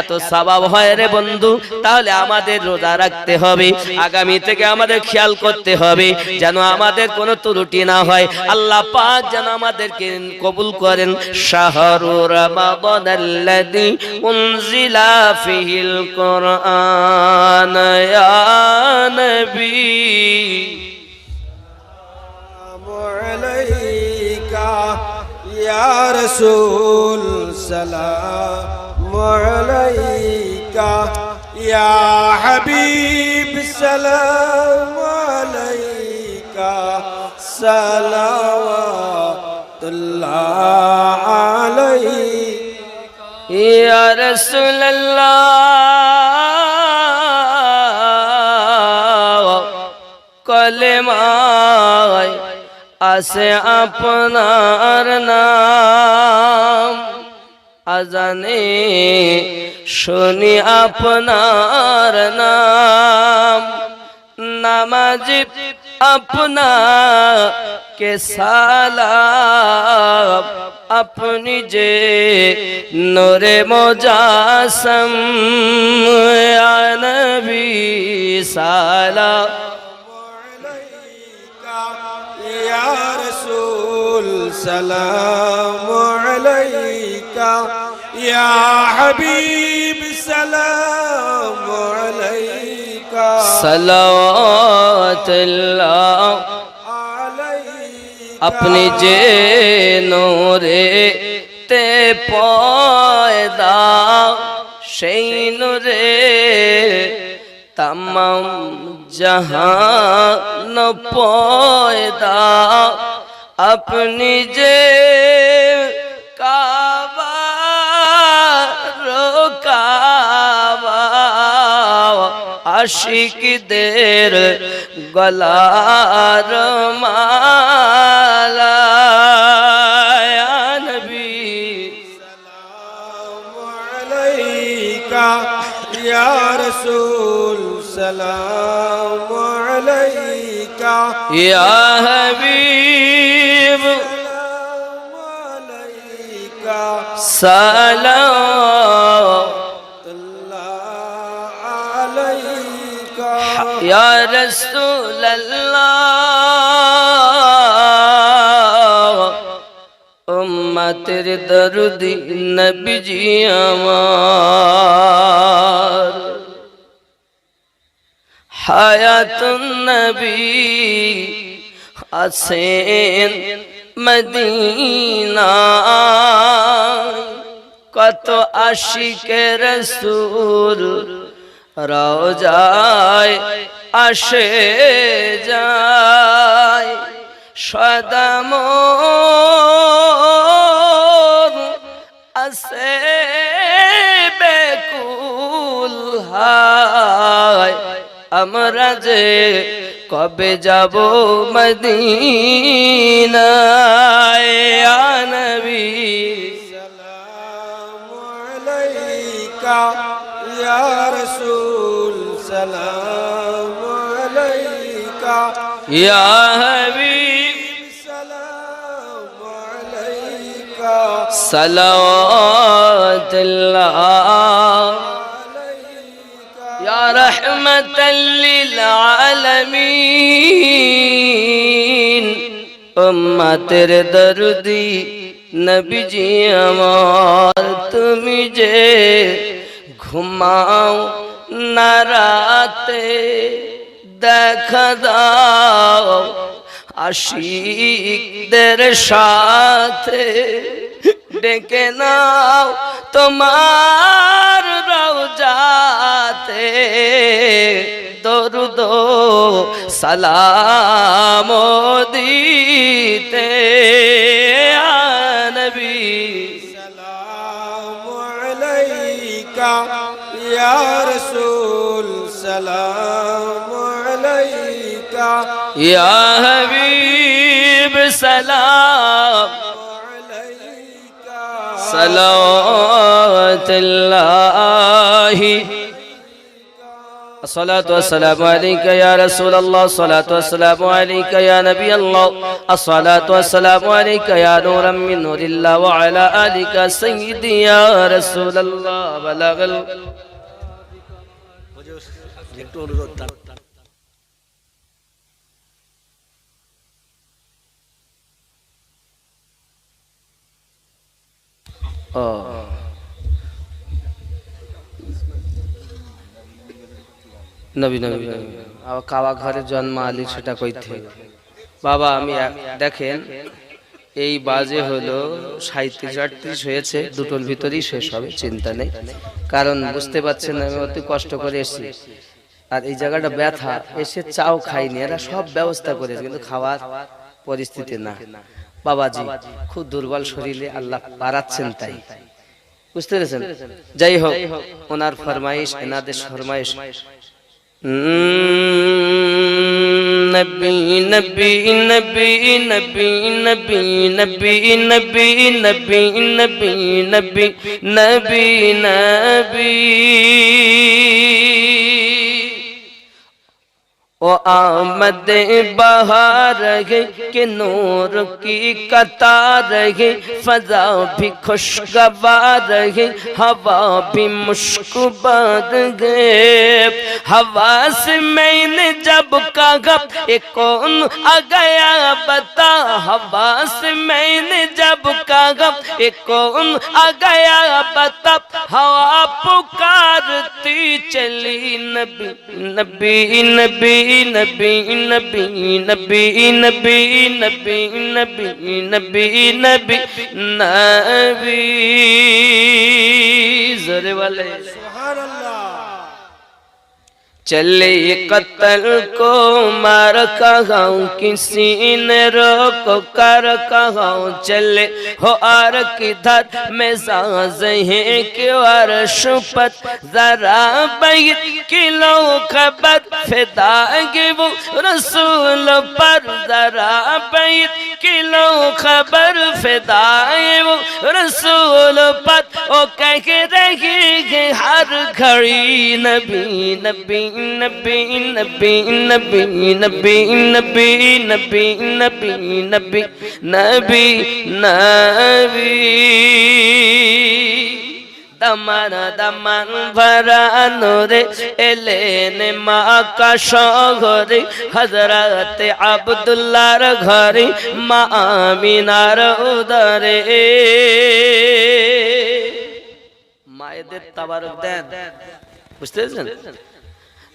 এত সওয়াব হয় রে বন্ধু, তাহলে আমাদের রোজা রাখতে হবে। আগামী থেকে আমাদের খেয়াল করতে হবে যেন আমাদের কোনো ত্রুটি না হয়। আল্লাহ পাক যেন আমাদেরকে কবুল করেন। শাহরু রমাদানাল্লাযী উনজিলা ফিহিল কুরআন, ইয়া নবী আলাইকা ইয়া রাসূল সালাম আলাইকা, ইয়া হাবিব সালাম আলাইকা, সালাওয়াতুল্লাহ আলাইকা, ইয়া রাসূলুল্লাহ। কলেমায় আছে আপনার নাম, আজানে শুনি আপনার নাম, নামাজি আপনাকে সালাম, আপনি যে নূরে মুজাসসাম, ইয়া নবী সালাম ইয়া রাসূল সালাম আলাইকা, ইয়া হাবিব সালাম আলাইকা, সালাওয়াতুল্লাহ আলাইকা, আপনি যে নূরে তে পয়দা, সেই নূরে तमाम जहान पैदा अपनी जे काबा रोकावा आशिक देर गलार माला या नबी सलाम अलैका या रसूल सलाम अलैका या हबीब सलाम अलैका सलाम अलैका या रसूल अल्लाह उम्मतेर दर्दी नबी जी আমার হায়াতুন নবী আছেন মদিনা কত আশিকে রাসূল রওজায় আসে যায় সদা মন আছে বেকুল হায় আমরা যে কবে যাব মদিনায় ইয়া নবী सलाम अलैका या रसूल सलाम अलैका ইয়া হাবিব सलाम अलैका সালাওয়াতুল্লাহ या रहमतल लिल आलमीन उम्मतेर दर्दी नबी जी আমার তুমি যে ঘুমাও না রাতে দেখা দাও আশিকদের সাথে ডেকে নাও তোমার রওজাতে দরুদ সালাম দিতে ইয়া নবী सलाम अलैका या रसूल सलाम अलैका ইয়া হাবিব সালাম अलैका सलावतुल्लाहि अस्सलातु वस्सलामु अलैका या रसूल अल्लाह अस्सलातु वस्सलामु अलैका या नबी अल्लाह अस्सलातु वस्सलामु अलैका या नूरम मिन नूरिल्लाह व अला आलिका सय्यिदी या रसूल अल्लाह बलगल একটু অনুরোধ নবী নবী আবার কাবা ঘরে জন্ম আলী সেটা কইতে বাবা আমি দেখেন এই বাজে হলো 37-38 হয়েছে দুটোর ভিতরেই শেষ হবে চিন্তা নেই কারণ বুঝতে পারছেন আমি অতি কষ্ট করে এসেছি আর এই জায়গাটা ব্যথা এসে চাও খাইনি এরা সব ব্যবস্থা করেছে কিন্তু খাওয়ার পরিস্থিতি না বাবাজি খুব দুর্বল শরীরে আল্লাহ পারাচ্ছেন তাই বুঝতে পেরেছেন যাই হোক ওনার ফরমাইশ এনাদের ফরমাইশ নবী নবী নবী নবী নবী নবী নবী নবী নবী নবী নবী নবী ओ आमद बहार है कि नूर की कतार है फजा भी खुशगवार है हवा भी मुश्कबार है हवा से मैंने जब कहा ये कौन आ गया बता हवा से मैंने जब कहा ये कौन आ गया बता हवा पुकारती चली नबी नबी नबी नबी नबी नबी नबी नबी नबी नबी नबी नबी जोरे वाले सुभान अल्लाह चले कत्ल को मार कहा किसी ने रोक कर कहा चले हो आर किधर में साज है क्यों अर्श पर जरा बैत किलो खबर फिदा वो रसूल पर जरा बैत किलो खबर फिदा वो रसूल पर ओ कह रही हर घड़ी नबी नबी नबी नबी नबी नबी नबी नबी नबी नबी नबी नबी दमन दमन भरा नूरे एलेने माँ का शोहरे हजरत अब्दुल्लाह घरे माँ आमिनार उदरे मायदेर तबारक देन बुझते পেরেছেন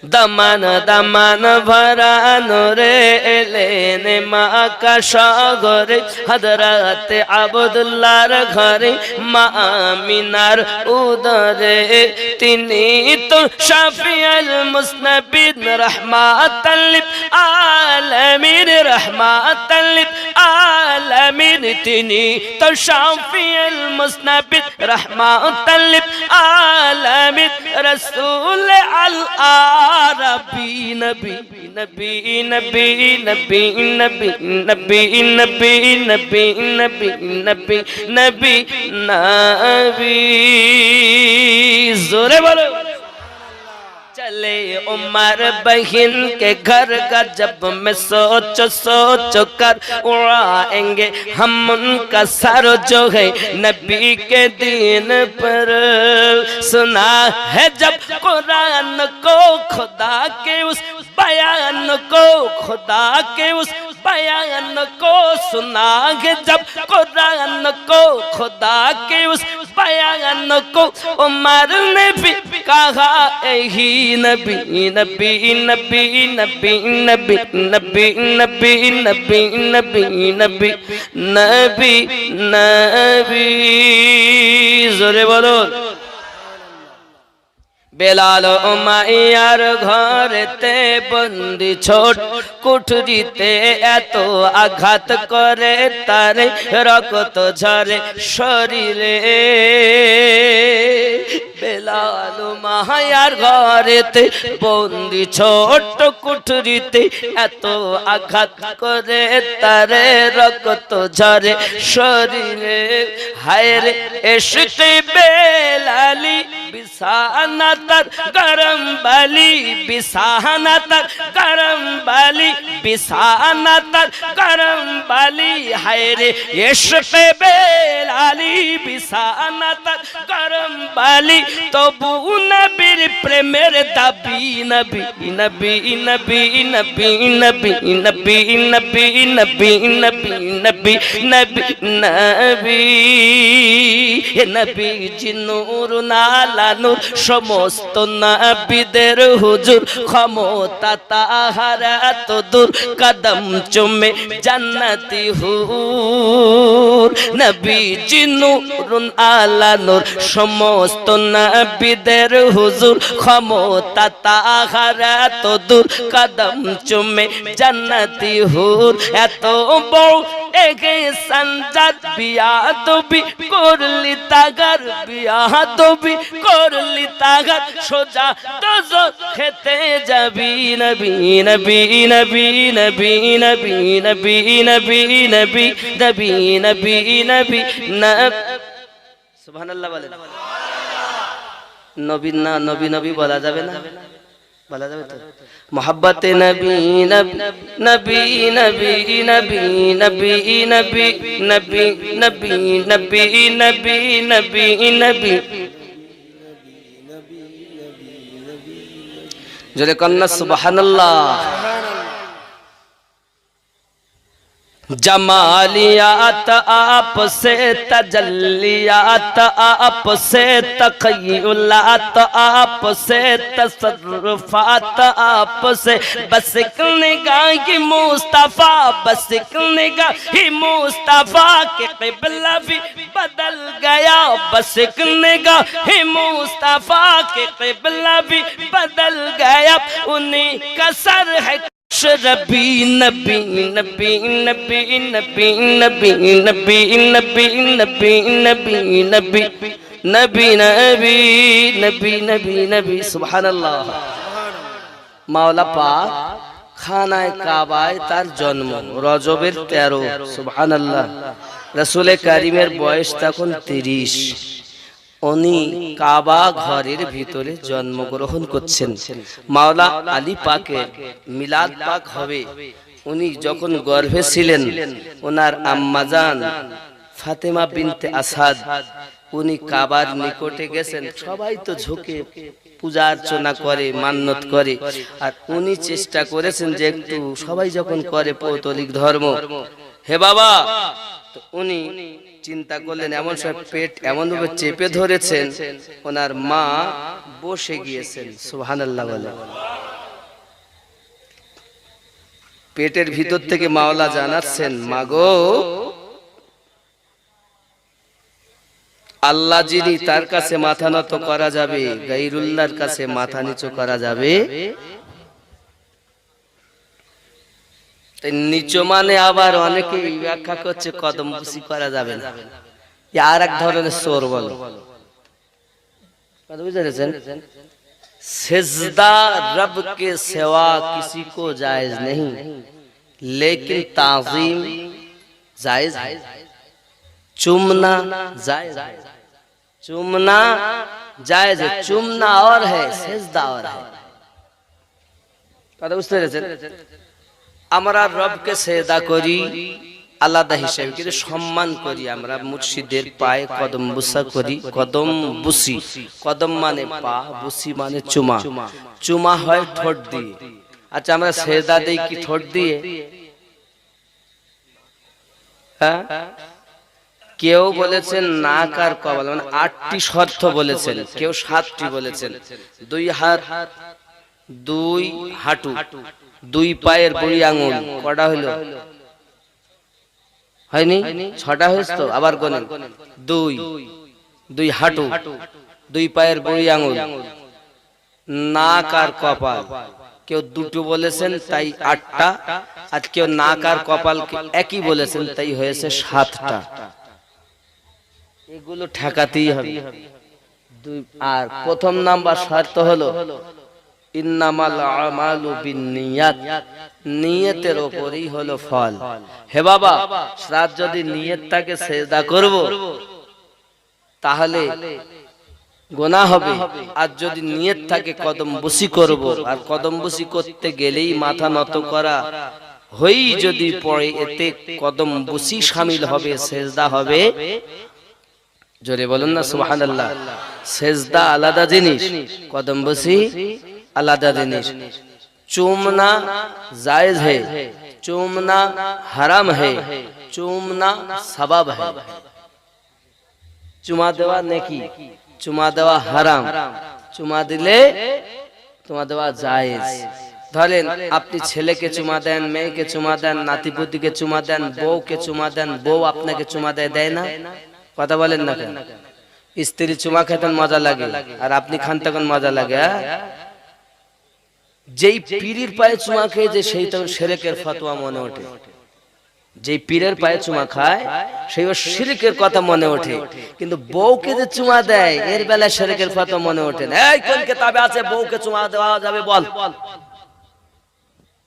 दमन दमन भरा नूरे एलेने माँ का शोहरे हजरत अब्दुल्लाह घरे माँ आमिनार उदरे तिनी तो शाफिउल मुस्नबिन रहमतल लिल आलमीन रहमतल लिल आलमीन तिनी तो शाफिउल मुस्नबिन रहमतल लिल आलमीन रसूल अल रबी नबी नबी नबी नबी नबी नबी नबी नबी नबी नबी नबी नबी जोरे बोलो चले उमर बहन के घर का जब मैं सोच कर उड़ाएंगे हम उनका सर जो है नबी के दीन पर सुना है जब कुरान को खुदा के उस बयान को खुदा के उस बयान को सुना है जब कुरान को खुदा के उस बयान को उमर ने भी कहा यही नबी नबी नबी नबी नबी नबी नबी नबी नबी नबी नबी नबी जोरे बोलो बेलाल उमाइयार घरेते बंदी छोट कुठरीते एत आघात करे तारे रक्त झरे शरीरे बेलाल उमाइयार घरेते बंदी छोट कुठरीते एत आघात करे तारे रक्त झरे शरीरे हाय रे इश्क बेलाली बिसाना तर गरम बाली बिसाना तर गरम बाली बिसाना तर गरम बाली हाय रे इश्क बेलाली बिसाना तर गरम बाली तबु नबीर प्रेमेर दाबी नबी नबी नबी नबी नबी नबी नबी नबी नबी नबी नबी नबी नबी जिनूर नाला नूर সমস্ত নবীদের হুজুর ক্ষমতা তাহার এত দূর কদম চুমে জান্নাতি হুর নবীজি নূরুন আলা নূর সমস্ত নবীদের হুজুর ক্ষমতা তাহার এত দূর কদম চুমে জান্নাতি হুর এত বড় এগে সঞ্জাত বিয়া তবি করলি তাগার বিয়া তবি করলি তাগার সোজা দোজো খেতে যাবি নবী নবী নবী নবী নবী নবী নবী নবী নবী নবী নবী সুবহানাল্লাহ বলেন নবী না নবী নবী বলা যাবে না বলা যাবে তো मोहब्बत नबी नबी नबी नबी नबी नबी नबी नबी नबी नबी नबी नबी जोरे कन्ना सुबहानल्लाह जमालियात आप से तजल्लियात आप से तखय्युलात आप से तसर्रुफात आप से बस एक निगाह की मुस्तफा बस एक निगाह ही मुस्तफा के क़िबला भी बदल गया बस एक निगाह मुस्तफा के क़िबला भी बदल गया उन्हीं का सर है रबी नबी नबी नबी नबी नबी नबी नबी नबी नबी नबी नबी नबी नबी नबी नबी सुबहानाल्लाह। মাওলা পাক খানায় কাবায় তার জন্ম রজবের 13 সুবহানাল্লাহ। রাসূল কারীমের বয়স তখন 30। উনি কাবা ঘরের ভিতরে জন্মগ্রহণ করছেন। মাওলা আলী পাকের মিলাদ পাক হবে। উনি যখন গর্ভে ছিলেন ওনার আম্মাজান ফাতেমা বিনতে আসাদ উনি কাবার নিকটে গেছেন। সবাই তো ঝুঁকে পূজা অর্চনা করে মান্যত করে আর উনি চেষ্টা করেছেন যে একটু সবাই যখন করে পৌতলিক ধর্ম হে বাবা তো উনি চিন্তা করলেন এমন সব পেট এমন ভাবে চেপে ধরেছেন ওনার মা বসে গিয়েছেন সুবহানাল্লাহ বলে। পেটের ভিতর থেকে মাওলা জানাচ্ছেন মাগো আল্লাহ যিনি তার কাছে মাথা নত করা যাবে গায়রুল্লাহর কাছে মাথা নিচু করা যাবে। নিচু মানে আবার অনেকে ব্যাখ্যা করছে কদম বুসি করা যাবে না, আর এক ধরনের চোর বলো কথা বুঝতে পেরেছেন। सिजदा रब के सिवा किसी को जायज नहीं लेकिन ताज़ीम जायज है। चुमना जायज है, चुमना जायज है, चुमना और है सिजदा और है। কথা বুঝতে পেরেছেন। আমরা রবকে সিজদা করি আলাদা হিসেবে কিন্তু সম্মান করি আমরা মুর্শিদের পায়ে কদম বুসা করি। কদম বুসি কদম মানে পা বুসি মানে চুমা। চুমা হয় ঠোঁট দিয়ে। আচ্ছা আমরা সিজদা দেই কি ঠোঁট দিয়ে? হ্যাঁ কেউ বলেছেন নাক আর কপাল মানে 8টি শর্ত বলেছেন, কেউ 7টি বলেছেন। 2 হাত 2 হাঁটু 2 পায়ের বুড়ি আঙুল কটা হলো? হয়নি 6টা হয়েছে তো আবার গোনেন। 2 হাঁটু 2 পায়ের বুড়ি আঙুল নাক আর কপাল। কেউ 2টো বলেছেন তাই 8টা আর কেউ নাক আর কপাল একই বলেছেন তাই হয়েছে 7টা। এগুলো ঠেকাতেই হবে। আর প্রথম নাম্বার শর্ত হলো ইন্নামাল আমালু বিন্নিয়াত, নিয়তের উপরই হলো ফল। হে বাবা রাত যদি নিয়ত থাকে সিজদা করব তাহলে গুনাহ হবে, আর যদি নিয়ত থাকে কদম বুসি করব আর কদম বুসি করতে গেলেই মাথা নত করা হই যদি পড়ে এতে কদম বুসি শামিল হবে, সিজদা হবে। জোরে বলুন না সুবহানাল্লাহ। সিজদা আলাদা জিনিস, কদম বুসি আলাদা জিনিস। চুমনা জায়েজ है, চুমনা হারাম है, চুমনা সওয়াব है। চুমা দেওয়া নেকি, চুমা দেওয়া হারাম, চুমা দিলে চুমা দেওয়া জায়েজ। ধরেন আপনি ছেলেকে চুমা দেন, মেয়েকে চুমা দেন, নাতিপুতিকে চুমা দেন, বউকে চুমা দেন, বউ আপনাকে চুমা দেয় না? কথা বলেন না কেন? স্ত্রী চুমা খেতেন মজা লাগে আর আপনি খান তখন মজা লাগে। যেই পীরের পায়ে চুমা খেয়ে যে সেই তখন শিরকের ফতোয়া মনে ওঠে। যেই পীরের পায়ে চুমা খায় সেই শিরকের কথা মনে ওঠে, কিন্তু বউকে যে চুমা দেয় এর বেলায় শিরকের ফতোয়া মনে ওঠে না। এই কোন কিতাবে আছে বউকে চুমা দেওয়া যাবে বল?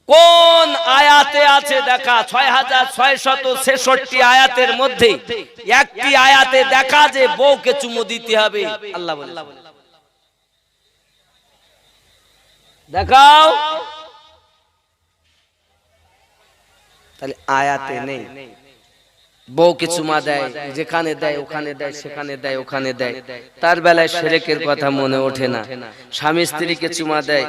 কোন আয়াতে আছে দেখা? 6666 আয়াতের মধ্যে একটি আয়াতে দেখা যে বউকে চুমু দিতে হবে আল্লাহ বলে। দেখাও। তাহলে আয়াতে নেই। বউকে চুমা দেয়, যেখানে দেয় ওখানে দেয়, সেখানে দেয় ওখানে দেয়, তার বেলায় শিরকের কথা মনে ওঠে না। স্বামী স্ত্রীকে চুমা দেয়,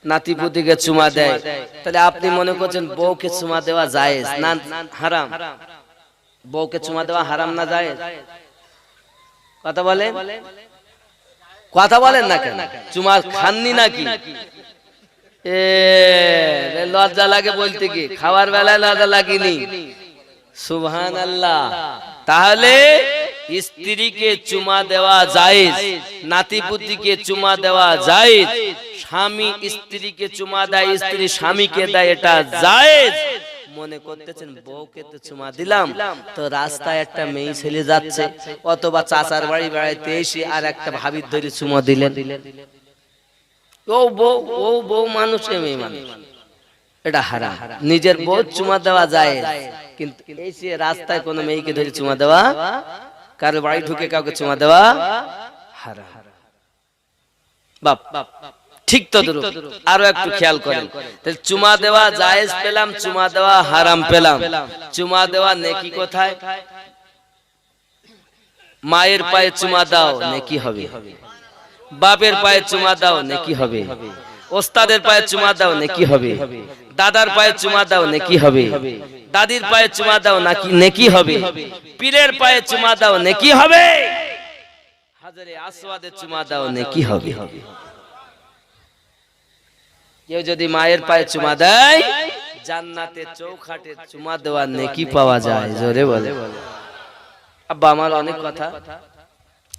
নাতিপুতিকে চুমা দেয়, তাহলে আপনি মনে করছেন বউকে চুমা দেওয়া জায়েজ না হারাম? বউকে চুমা দেওয়া হারাম না জায়েজ? কথা বলেন, কথা বলেন না কেন? চুমা খাননি নাকি? লজ্জা লাগে বলতে কি, খাওয়ার বেলায় লজ্জা লাগেনি। সুবহানাল্লাহ। তাহলে স্ত্রীকে চুমা দেওয়া জায়েজ, নাতিপুতিকে চুমা দেওয়া জায়েজ, স্বামী স্ত্রীকে চুমা দেয়, স্ত্রী স্বামীকে দেয়, এটা জায়েজ। মনে করতেছেন বউকে তো চুমা দিলাম, তো রাস্তায় একটা মেয়ে ছেলে যাচ্ছে অথবা চাচার বাড়ি বেড়াইতে এসে আর একটা ভাবির ধরে চুমা দিলেন, ও বউ মানুষ, মেয়ে মানুষ, এটা হারাম। নিজের বউ চুমা দেওয়া যায়, কিন্তু এই যে রাস্তায় কোনো মেয়েকে ধরে চুমা দেওয়া, কারো বাড়ি ঢুকে কাউকে চুমা দেওয়া হারাম। বাপ ঠিক তো দূর আরো একটু খেয়াল করেন, তাহলে চুমা দেওয়া জায়েজ পেলাম, চুমা দেওয়া হারাম পেলাম। চুমা দেওয়া নেকি কোথায়? মায়ের পায়ে চুমা দাও নেকি হবে, বাপের পায়ে চুমা দাও নেকি হবে, ওস্তাদের পায়ে চুমা দাও নেকি হবে, দাদার পায়ে চুমা দাও নেকি হবে, দাদির পায়ে চুমা দাও নাকি নেকি হবে, পীরের পায়ে চুমা দাও নেকি হবে, হাজারে আসওয়াদের চুমা দাও নেকি হবে। কেউ যদি মায়ের পায়ে চুমা দেয়, জান্নাতে চৌখাটে চুমা দেওয়া নেকি পাওয়া যায়। জোরে বলে। আব্বা আমার অনেক কথা।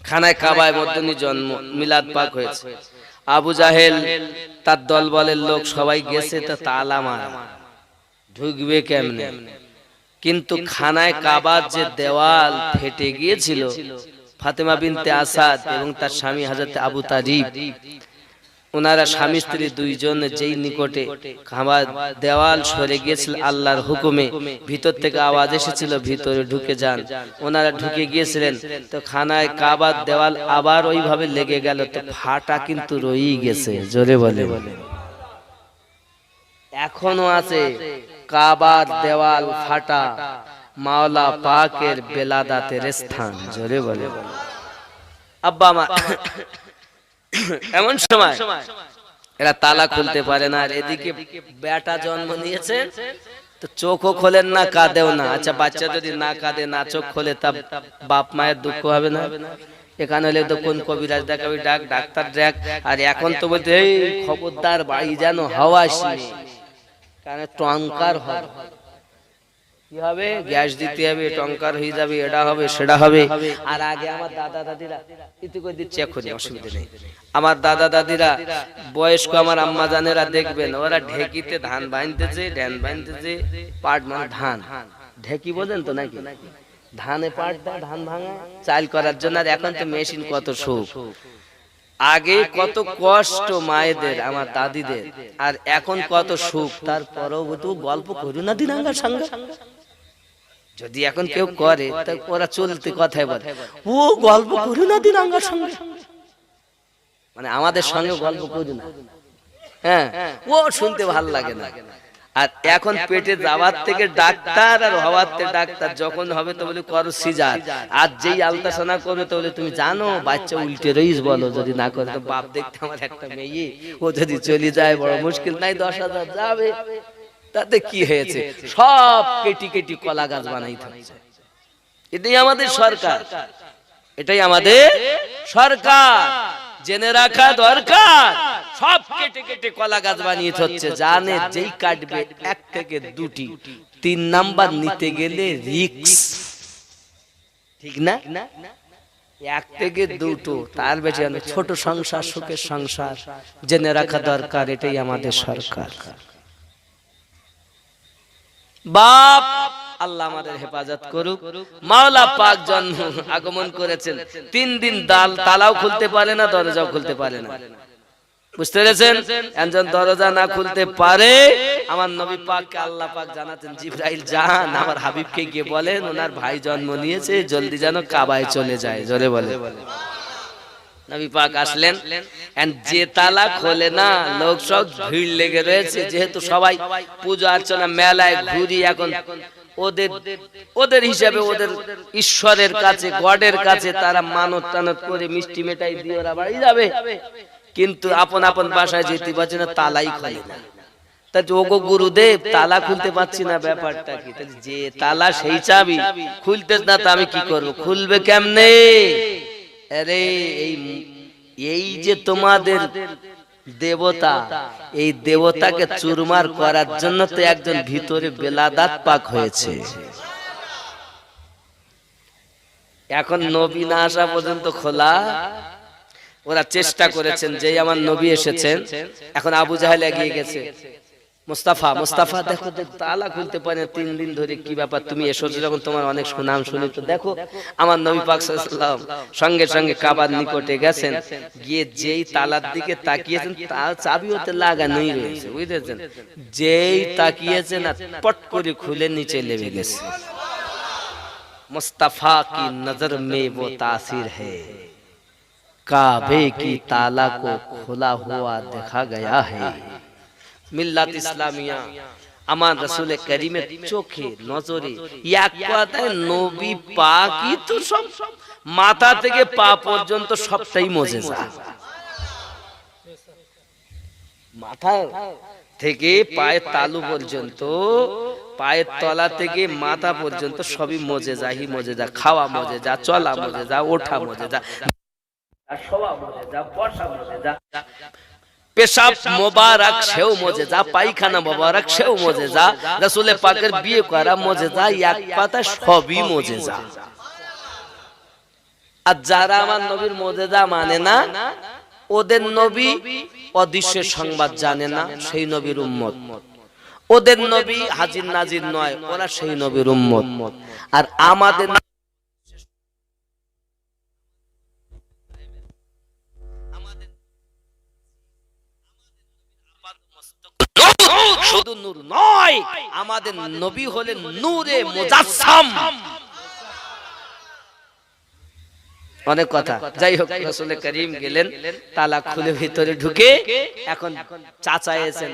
খানায় কাবায় মধ্যে জন্ম, মিলাদ পাক হয়েছে। আবু জাহেল তার দলবলের লোক সবাই গেছে, তো তালা মারা, ঢুকবে কেমনে? কিন্তু খানায় কাবার যে দেওয়াল ফেটে গিয়েছিল, ফাতেমা বিনতে আসাদ এবং তার স্বামী হযরত আবু তালিব, ওনারা স্বামী স্ত্রী দুইজন যেই নিকটে খাবার দেওয়াল সরে গিয়েছিল আল্লাহর হুকুমে, ভিতর থেকে আওয়াজ এসেছিল ভিতরে ঢুকে যান, ওনারা ঢুকে গিয়েছিলেন, তো খানায় কাবার দেওয়াল আবার ওইভাবে লেগে গেল, তো ফাটা কিন্তু রয়েই গেছে। জোরে বলে। এখনো আছে কাবার দেওয়াল ফাটা, মাওলা পাকের বেলাদাতের স্থান। জোরে বলে। আব্বা আমার এমন সময় এরা তালা খুলতে পারে না, আর এদিকে বেটা জন্ম নিয়েছে, তো চোখও খোলেন না, কাঁদেও না। আচ্ছা, বাচ্চা যদি না কাঁদে, না চোখ খোলে, তা বাপ মায়ের দুঃখ হবে না? এখানে হলে তো কোন কবিরাজ দেখাবি, ডাক ডাক্তার ডাক, আর এখন তো বলতে এই খবরদার বাড়ি যেন হাওয়া আসে, কারণ টঙ্কার হবে, কি হবে, গ্যাস দিতে হবে, টঙ্কার হয়ে যাবে, এটা হবে সেটা হবে। আর আগে আমার দাদা দাদিরা ইতি করে দিচ্ছে, এখন অসুবিধা নেই। আমার দাদা দাদিরা বয়স্ক, আমার আম্মা জানেরা দেখবেন, ওরা ঢেকিতে ধান বাঁধতেছে, ধান বাঁধতেছে, পাট মানে ধান, ঢেকি বোঝেন তো নাকি? ধানে পাট দেয়, ধান ভাঙা চাল করার জন্য। আর এখন তো মেশিন, কত সুখ। আগে কত কষ্ট মায়েদের, আমার দাদিদের, আর এখন কত সুখ। তারপরেও তো গল্প করি না দিনাঙ্গার সঙ্গে, যদি এখন কেউ করে, তা ওরা চলতে কথাই বলে, ও গল্প করি না দিনাঙ্গার সঙ্গে, মানে আমাদের সঙ্গে গল্প করি না, হ্যাঁ, ও শুনতে ভালো লাগে না। আর এখন পেটে যাওয়ার থেকে ডাক্তার, আর হওয়ার থেকে ডাক্তার, যখন হবে তো বলে করো সিজার, আর যেই আলতাসনা করবে তো বলে তুমি জানো বাচ্চা উল্টে রইস, বলো যদি না করে তো বাপ দেখতে আমার একটা মেয়ে, ও যদি চলে যায় বড় মুশকিল, নাই 10,000 যাবে, তাতে কি হয়েছে? সব কেটি কেটি কলা গাছ বানাই থাকছে। এটাই আমাদের সরকার, এটাই আমাদের সরকার, জেনে রাখা দরকার। সব কেটে কেটে কলা গাছ বানিয়ে হচ্ছে, জানে যেই কাটবে 1 থেকে 2টি, 3 নাম্বার নিতে গেলে রিস্ক, ঠিক না? 1 থেকে 2টো, তার বেশি ছোট সংসার, সুখের সংসার, জেনে রাখা দরকার। এটাই আমাদের সরকার। বাপ আল্লাহ আমাদের হেফাজত করুক। মাওলা পাক জন্ম আগমন করেছেন, 3 দিন তালাও খুলতে পারে না, দরজাও খুলতে পারে না। বুঝতে পেরেছেন? একজন দরজা না খুলতে পারে, আমার নবী পাককে আল্লাহ পাক জানাতেন, জিবরাইল যান আমার হাবিবকে গিয়ে বলেন ওনার ভাই জন্ম নিয়েছে, জলদি যেন কাবায় চলে যায়। জোরে বলে। নবী পাক আসলেন, যে তালা খোলে না, লোক সব ভিড় লেগে রয়েছে, যেহেতু সবাই পূজা অর্চনা মেলায় ঘুরি, এখন ওদের হিসাবে, ওদের ঈশ্বরের কাছে, গডের কাছে তারা মানত টানত করে মিষ্টি মেটাই দিয়ে ওরা বাড়ি যাবে, কিন্তু আপন আপন বাসায় যেতে পারছে না, তালাই খোলে না। তা ওগো গুরুদেব, তালা খুলতে পারছি না, ব্যাপারটা কি? যে তালা সেই চাবি, খুলতে না, তা আমি কি করবো, খুলবে কেমনে? আরে এই যে তোমাদের দেবতা, এই দেবতাকে চুরমার করার জন্য তো একজন ভিতরে বেলাদাত পাক হয়েছে। এখন নবী না আসা পর্যন্ত খোলা। ওরা চেষ্টা করেছেন, যেই আমার নবী এসেছেন, এখন আবু জাহেল এগিয়ে গেছে, মুস্তাফা মুস্তাফা দেখো তালা খুলতে পারে 3 দিন ধরে, কি ব্যাপার, তুমি এসেছো যখন, তোমার অনেক সুনাম শুনি, তো দেখো। আমার নবী পাক সাল্লাল্লাহু আলাইহি ওয়াসাল্লাম সঙ্গে সঙ্গে কাবার নিকটে গেছেন, গিয়ে যেই তালার দিকে তাকিয়েছেন, তার চাবি ওতে লাগানোই রয়েছে, বুঝতেছেন? যেই তাকিয়েছেন আর পট করে খুলে নিচে নেমে গেছে। मुस्तफा की नजर में वो तासीर है, काबे की ताला को खुला हुआ देखा गया है। मिल्लत इस्लामिया আমার রাসূল করিমের চোখে নজরে এক কথায় নবী পাকই তো সব, মাথা থেকে পা পর্যন্ত সবটাই মুজিজা। মাথা থেকে পায়ের তালু পর্যন্ত, পায়ের তলা থেকে মাথা পর্যন্ত সবই মুজিজা হি মুজিজা। খাওয়া মুজিজা, চলা মুজিজা, ওঠা মুজিজা, শোয়া মুজিজা, বসা মুজিজা, পেশাব মোবারক সেও মুজিজা, পায়খানা মোবারক সেও মুজিজা, রাসূল পাকের বিয়ে করা মুজিজা, এক কথা সবই মুজিজা। আর যারা আমার নবীর মুজিজা মানে না, ওদের নবী অদৃশ্যের সংবাদ জানে না, সেই নবীর উম্মত। ওদের নবী হাজির নাজির নয়, ওরা সেই নবীর উম্মত। আর আমাদের শুধু নূর নয়, আমাদের নবী হলেন নূরে মুজাসসাম। অনেক কথা, যাই হোক, রাসূল করিম গেলেন, তালা খুলে ভিতরে ঢুকে, এখন চাচা এসেছেন